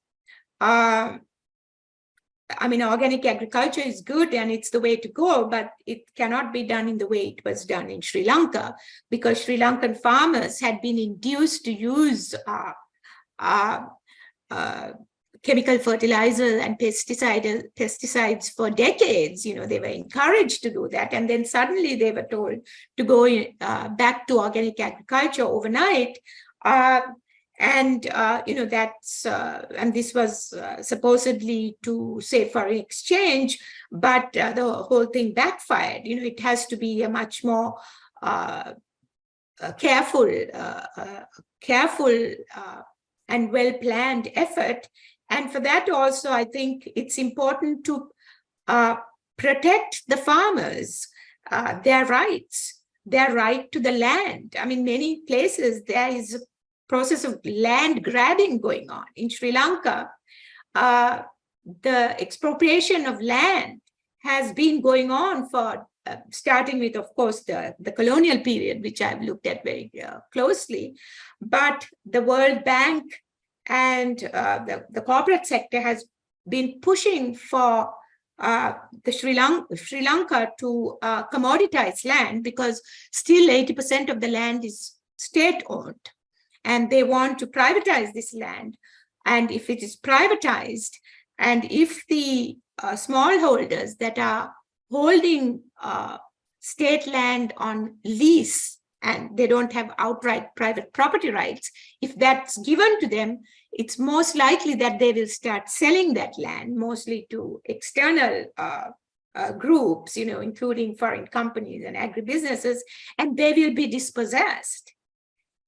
I mean, organic agriculture is good and it's the way to go, but it cannot be done in the way it was done in Sri Lanka, because Sri Lankan farmers had been induced to use chemical fertilizers and pesticides for decades. You know, they were encouraged to do that, and then suddenly they were told to go back to organic agriculture overnight. And that's and this was supposedly to save foreign exchange, but the whole thing backfired. You know, it has to be a much more careful and well-planned effort. And for that also, I think it's important to protect the farmers, their rights, their right to the land. I mean, many places there is a process of land grabbing going on. In Sri Lanka, the expropriation of land has been going on for starting with, of course, the colonial period, which I've looked at very closely. But the World Bank and the corporate sector has been pushing for the Sri Lanka to commoditize land, because still 80% of the land is state-owned. And they want to privatize this land. And if it is privatized, and if the smallholders that are holding state land on lease and they don't have outright private property rights, if that's given to them, it's most likely that they will start selling that land, mostly to external groups, including foreign companies and agribusinesses, and they will be dispossessed.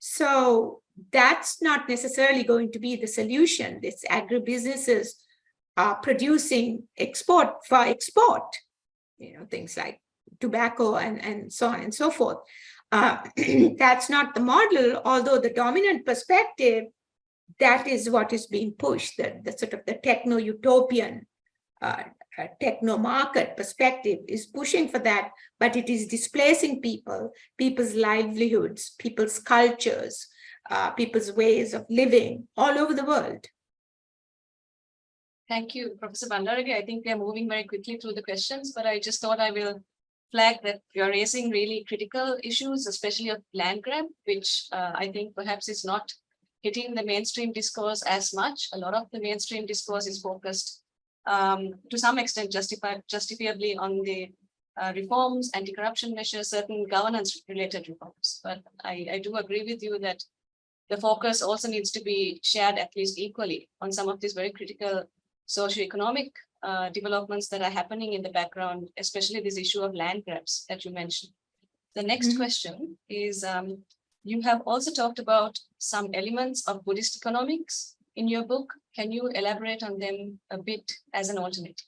So that's not necessarily going to be the solution. This agribusinesses are producing export, things like tobacco and so on and so forth. That's not the model, although the dominant perspective, that is what is being pushed, the sort of the techno-utopian, techno-market perspective is pushing for that, but it is displacing people's livelihoods, people's cultures, people's ways of living all over the world. Thank you, Professor Bandarage. I think we are moving very quickly through the questions, but I just thought I will flag that you're raising really critical issues, especially of land grab, which I think perhaps is not hitting the mainstream discourse as much. A lot of the mainstream discourse is focused to some extent justifiably on the reforms, anti-corruption measures, certain governance-related reforms. But I do agree with you that the focus also needs to be shared at least equally on some of these very critical socioeconomic developments that are happening in the background, especially this issue of land grabs that you mentioned. The next question is, You have also talked about some elements of Buddhist economics in your book. Can you elaborate on them a bit as an alternative?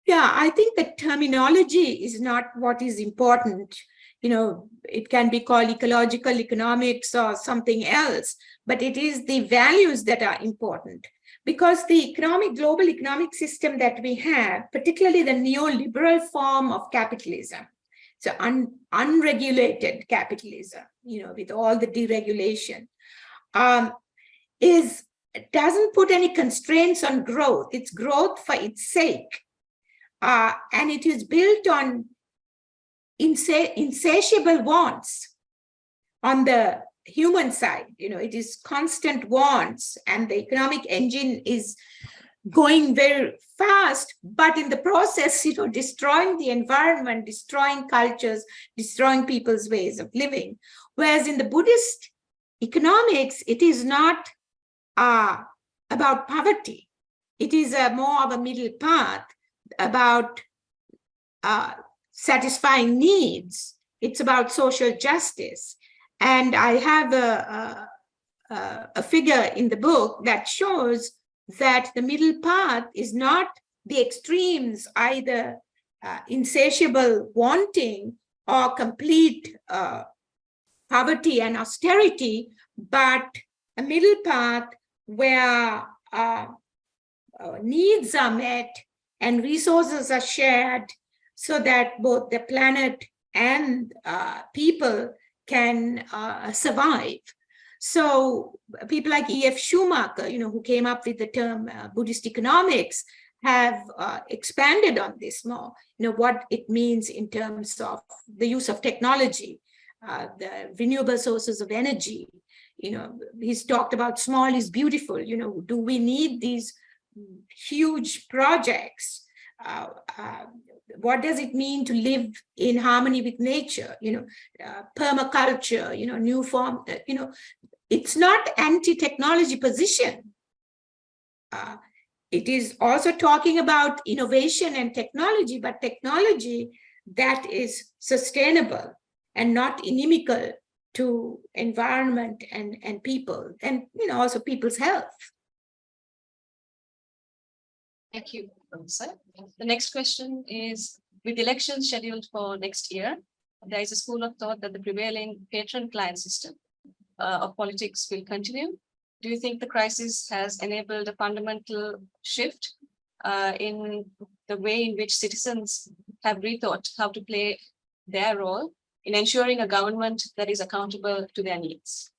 Yeah, I think the terminology is not what is important. You know, it can be called ecological economics or something else, but it is the values that are important. Because the global economic system that we have, particularly the neoliberal form of capitalism, so unregulated capitalism, you know, with all the deregulation, doesn't put any constraints on growth. It's growth for its sake. And it is built on insatiable wants on the human side. You know, it is constant wants, and the economic engine is going very fast, but in the process, you know, destroying the environment, destroying cultures, destroying people's ways of living. Whereas in the Buddhist economics, it is not about poverty. It is more of a middle path about satisfying needs. It's about social justice. And I have a figure in the book that shows that the middle path is not the extremes, either insatiable wanting or complete poverty and austerity, but a middle path where needs are met and resources are shared so that both the planet and people can survive. So people like E.F. Schumacher, you know, who came up with the term Buddhist economics, have expanded on this more, you know, what it means in terms of the use of technology, the renewable sources of energy. You know, he's talked about small is beautiful. You know, do we need these huge projects? What does it mean to live in harmony with nature? You know, permaculture, you know, new form, you know, it's not anti-technology position. It is also talking about innovation and technology, but technology that is sustainable and not inimical to environment and people, and, you know, also people's health. Thank you, Professor. The next question is, with elections scheduled for next year, there is a school of thought that the prevailing patron-client system of politics will continue. Do you think the crisis has enabled a fundamental shift in the way in which citizens have rethought how to play their role in ensuring a government that is accountable to their needs?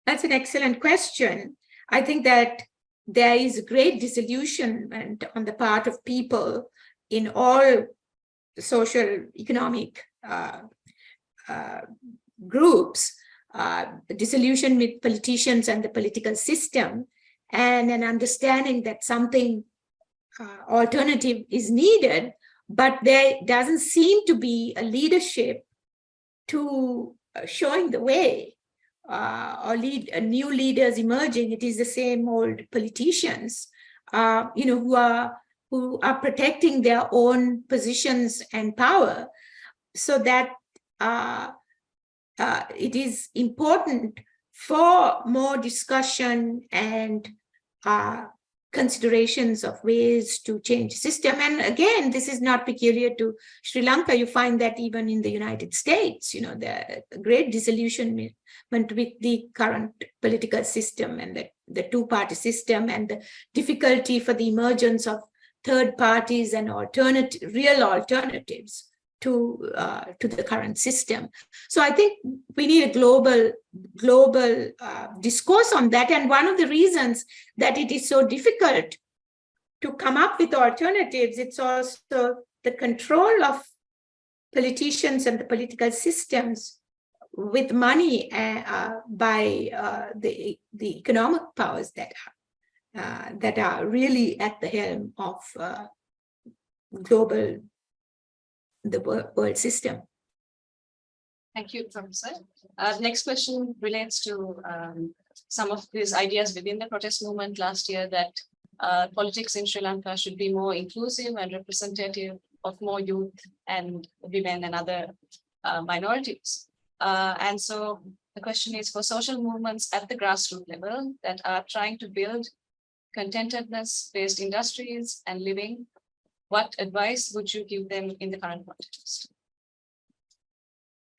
That's an excellent question. I think that there is great disillusionment on the part of people in all social economic groups, disillusion with politicians and the political system, and an understanding that something alternative is needed, but there doesn't seem to be a leadership to showing the way, or new leaders emerging. It is the same old politicians, you know, who are protecting their own positions and power, so that it is important for more discussion and considerations of ways to change the system. And again, this is not peculiar to Sri Lanka. You find that even in the United States, you know, the great disillusionment with the current political system and the two-party system, and the difficulty for the emergence of third parties and real alternatives to the current system. So I think we need a global discourse on that. And one of the reasons that it is so difficult to come up with alternatives, it's also the control of politicians and the political systems with money by the economic powers that are really at the helm of the world system. Thank you, Professor. Next question relates to some of these ideas within the protest movement last year, that politics in Sri Lanka should be more inclusive and representative of more youth and women and other minorities. And so the question is for social movements at the grassroots level that are trying to build contentedness-based industries and living, what advice would you give them in the current context?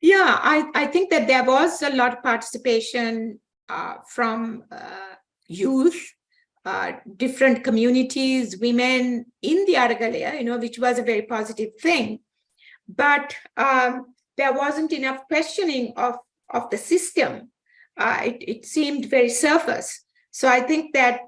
Yeah, I think that there was a lot of participation from youth, different communities, women in the Aragalaya, which was a very positive thing. But there wasn't enough questioning of the system. It seemed very surface. So I think that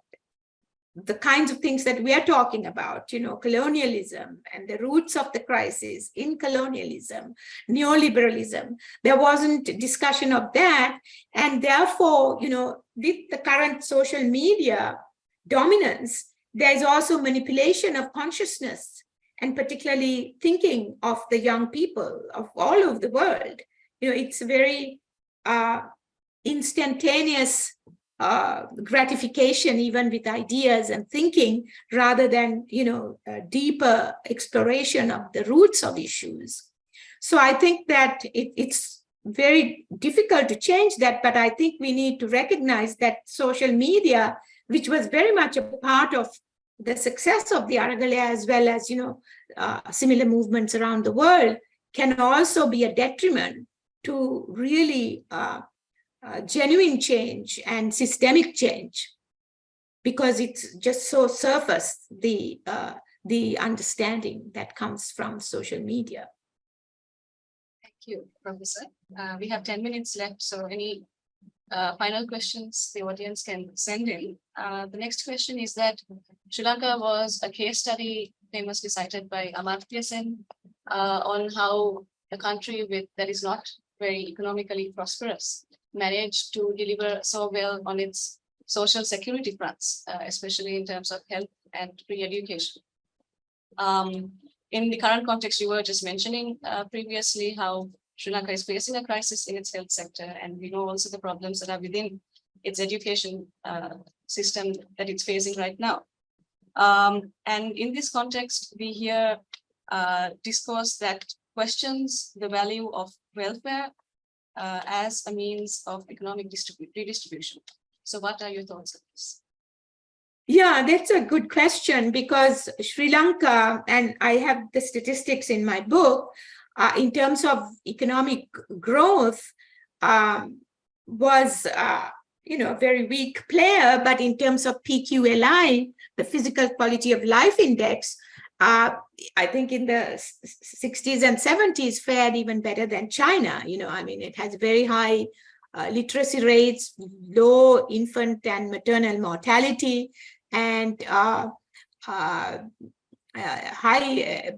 the kinds of things that we are talking about, colonialism and the roots of the crisis in colonialism, neoliberalism, there wasn't discussion of that. And therefore, with the current social media dominance, there is also manipulation of consciousness, and particularly thinking of the young people of all over the world. It's very instantaneous gratification, even with ideas and thinking, rather than deeper exploration of the roots of issues. So I think that it's very difficult to change that, but I think we need to recognize that social media, which was very much a part of the success of the Aragalaya, as well as similar movements around the world, can also be a detriment to really genuine change and systemic change, because it's just so surface, the understanding that comes from social media. Thank you, Professor. We have 10 minutes left, so any final questions the audience can send in. The next question is that Sri Lanka was a case study famously cited by Amartya Sen on how a country that is not very economically prosperous managed to deliver so well on its social security fronts, especially in terms of health and free education. In the current context, you were just mentioning previously how Sri Lanka is facing a crisis in its health sector, and we know also the problems that are within its education system that it's facing right now. And in this context, we hear discourse that questions the value of welfare as a means of economic redistribution. So what are your thoughts on this? Yeah, that's a good question, because Sri Lanka, and I have the statistics in my book, in terms of economic growth, was a very weak player, but in terms of PQLI, the Physical Quality of Life Index, I think in the 60s and 70s fared even better than China. It has very high literacy rates, low infant and maternal mortality, and high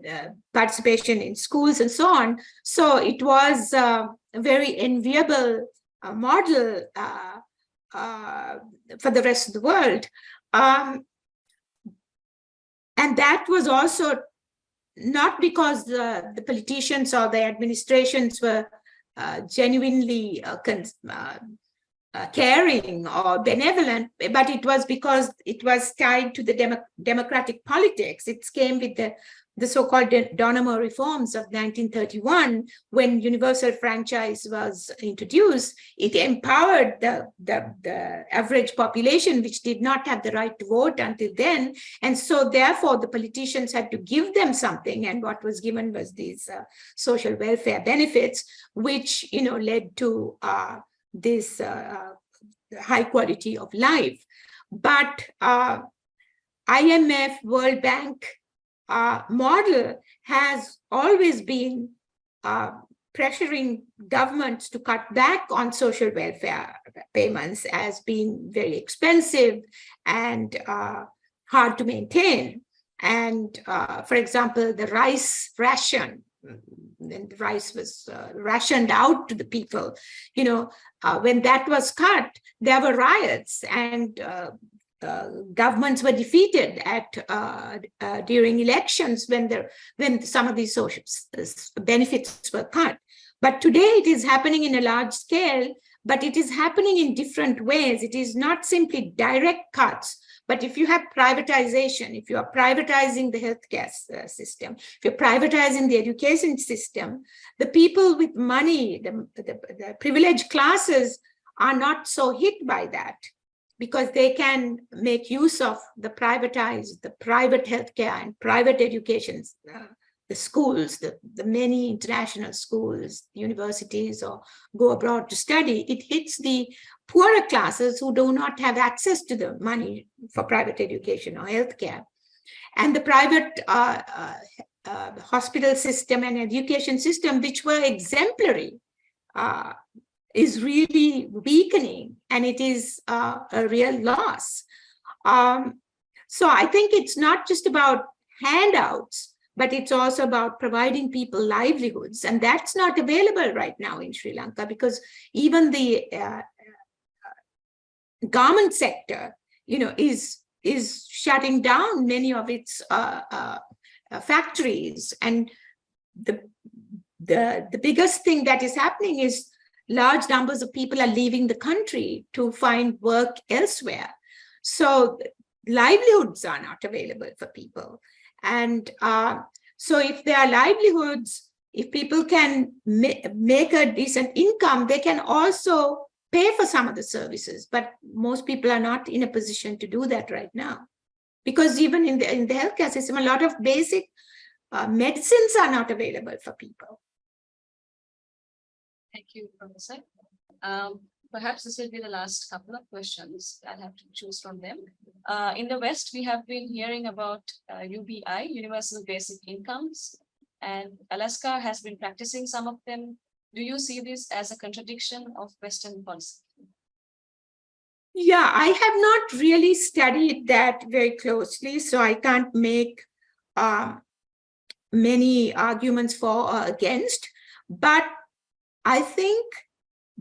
participation in schools and so on. So it was a very enviable model for the rest of the world. And that was also not because the politicians or the administrations were genuinely caring or benevolent, but it was because it was tied to the democratic politics. It came with the so-called Donamo reforms of 1931, when universal franchise was introduced. It empowered the average population, which did not have the right to vote until then. And so therefore the politicians had to give them something. And what was given was these social welfare benefits, which led to this high quality of life. But IMF, World Bank model has always been pressuring governments to cut back on social welfare payments as being very expensive and hard to maintain. And for example, the rice ration, when the rice was rationed out to the people, when that was cut, there were riots, and governments were defeated during elections when some of these social benefits were cut. But today it is happening in a large scale, but it is happening in different ways. It is not simply direct cuts, But if you have privatization, if you are privatizing the healthcare system, if you're privatizing the education system, the people with money, the privileged classes are not so hit by that, because they can make use of the private healthcare and private education, the schools, the many international schools, universities, or go abroad to study. It hits the poorer classes who do not have access to the money for private education or healthcare. And the private hospital system and education system, which were exemplary, is really weakening, and it is a real loss. So I think it's not just about handouts, but it's also about providing people livelihoods. And that's not available right now in Sri Lanka, because even the garment sector, is shutting down many of its factories. And the biggest thing that is happening is large numbers of people are leaving the country to find work elsewhere. So livelihoods are not available for people. And so if there are livelihoods, if people can make a decent income, they can also pay for some of the services. But most people are not in a position to do that right now. Because even in the healthcare system, a lot of basic medicines are not available for people. Thank you, Professor. Perhaps this will be the last couple of questions. I'll have to choose from them. In the West, we have been hearing about UBI, Universal Basic Incomes, and Alaska has been practicing some of them. Do you see this as a contradiction of Western policy? Yeah, I have not really studied that very closely, so I can't make many arguments for or against, but I think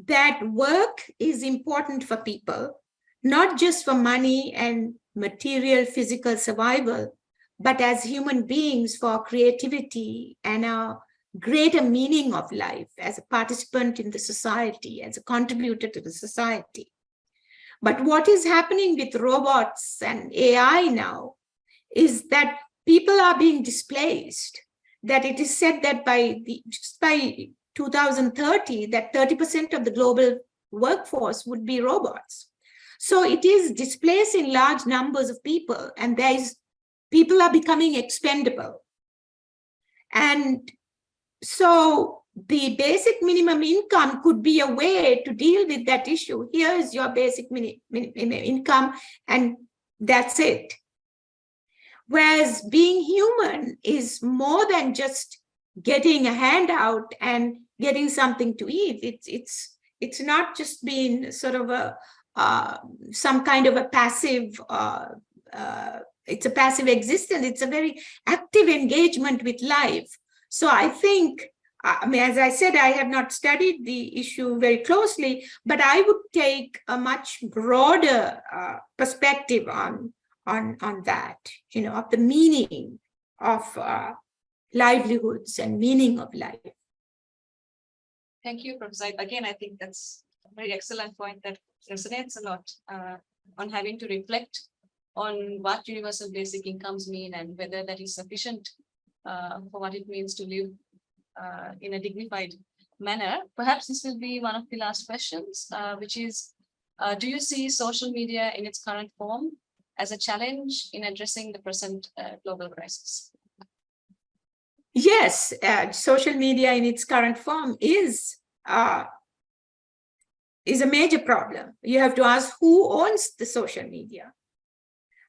that work is important for people, not just for money and material physical survival, but as human beings for creativity and a greater meaning of life as a participant in the society, as a contributor to the society. But what is happening with robots and AI now is that people are being displaced, that it is said that just by 2030, that 30% of the global workforce would be robots. So it is displacing large numbers of people, and people are becoming expendable. And so the basic minimum income could be a way to deal with that issue. Here is your basic income, and that's it. Whereas being human is more than just getting a handout and getting something to eat. It's not just being sort of some kind of a passive. It's a passive existence. It's a very active engagement with life. So I think, as I said, I have not studied the issue very closely, but I would take a much broader perspective on that, of the meaning of livelihoods and meaning of life. Thank you, Professor. Again, I think that's a very excellent point that resonates a lot on having to reflect on what universal basic incomes mean and whether that is sufficient for what it means to live in a dignified manner. Perhaps this will be one of the last questions, which is, do you see social media in its current form as a challenge in addressing the present global crisis? Yes, social media in its current form is a major problem. You have to ask who owns the social media.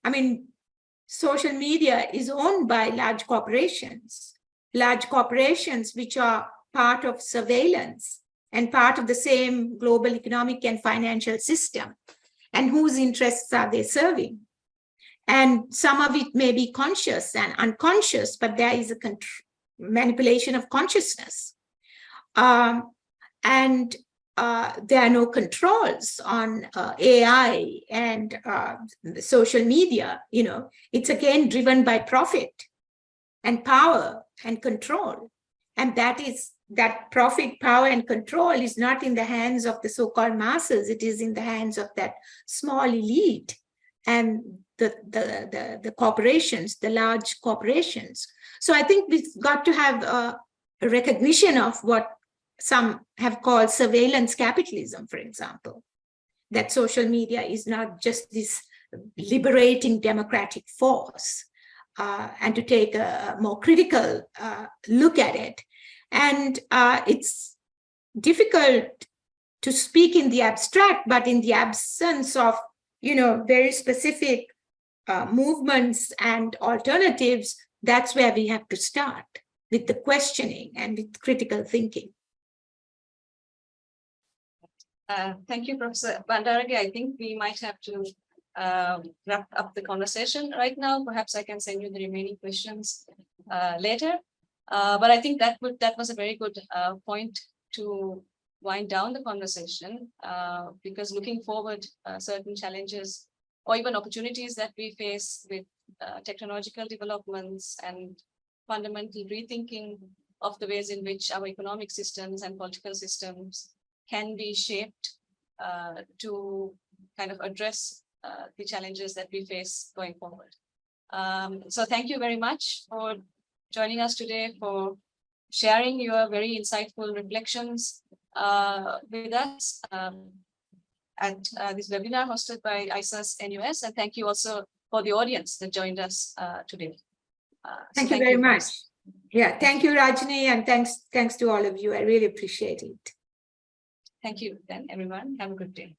I mean, social media is owned by large corporations which are part of surveillance and part of the same global economic and financial system, and whose interests are they serving? And some of it may be conscious and unconscious, but there is a manipulation of consciousness. And there are no controls on AI and the social media. It's again driven by profit and power and control. And that profit, power, and control is not in the hands of the so-called masses. It is in the hands of that small elite. And the corporations, the large corporations. So I think we've got to have a recognition of what some have called surveillance capitalism, for example, that social media is not just this liberating democratic force, and to take a more critical look at it. And it's difficult to speak in the abstract, but in the absence of, very specific movements and alternatives, that's where we have to start, with the questioning and with critical thinking. Thank you, Professor Bandarage. I think we might have to wrap up the conversation right now. Perhaps I can send you the remaining questions later. But I think that was a very good point to wind down the conversation, because looking forward, certain challenges or even opportunities that we face with technological developments and fundamental rethinking of the ways in which our economic systems and political systems can be shaped to kind of address the challenges that we face going forward. So thank you very much for joining us today, for sharing your very insightful reflections with us at this webinar hosted by ISAS NUS. And thank you also for the audience that joined us today. Thank you very much. Yeah, thank you, Rajni, and thanks to all of you. I really appreciate it. Thank you then, everyone. Have a good day.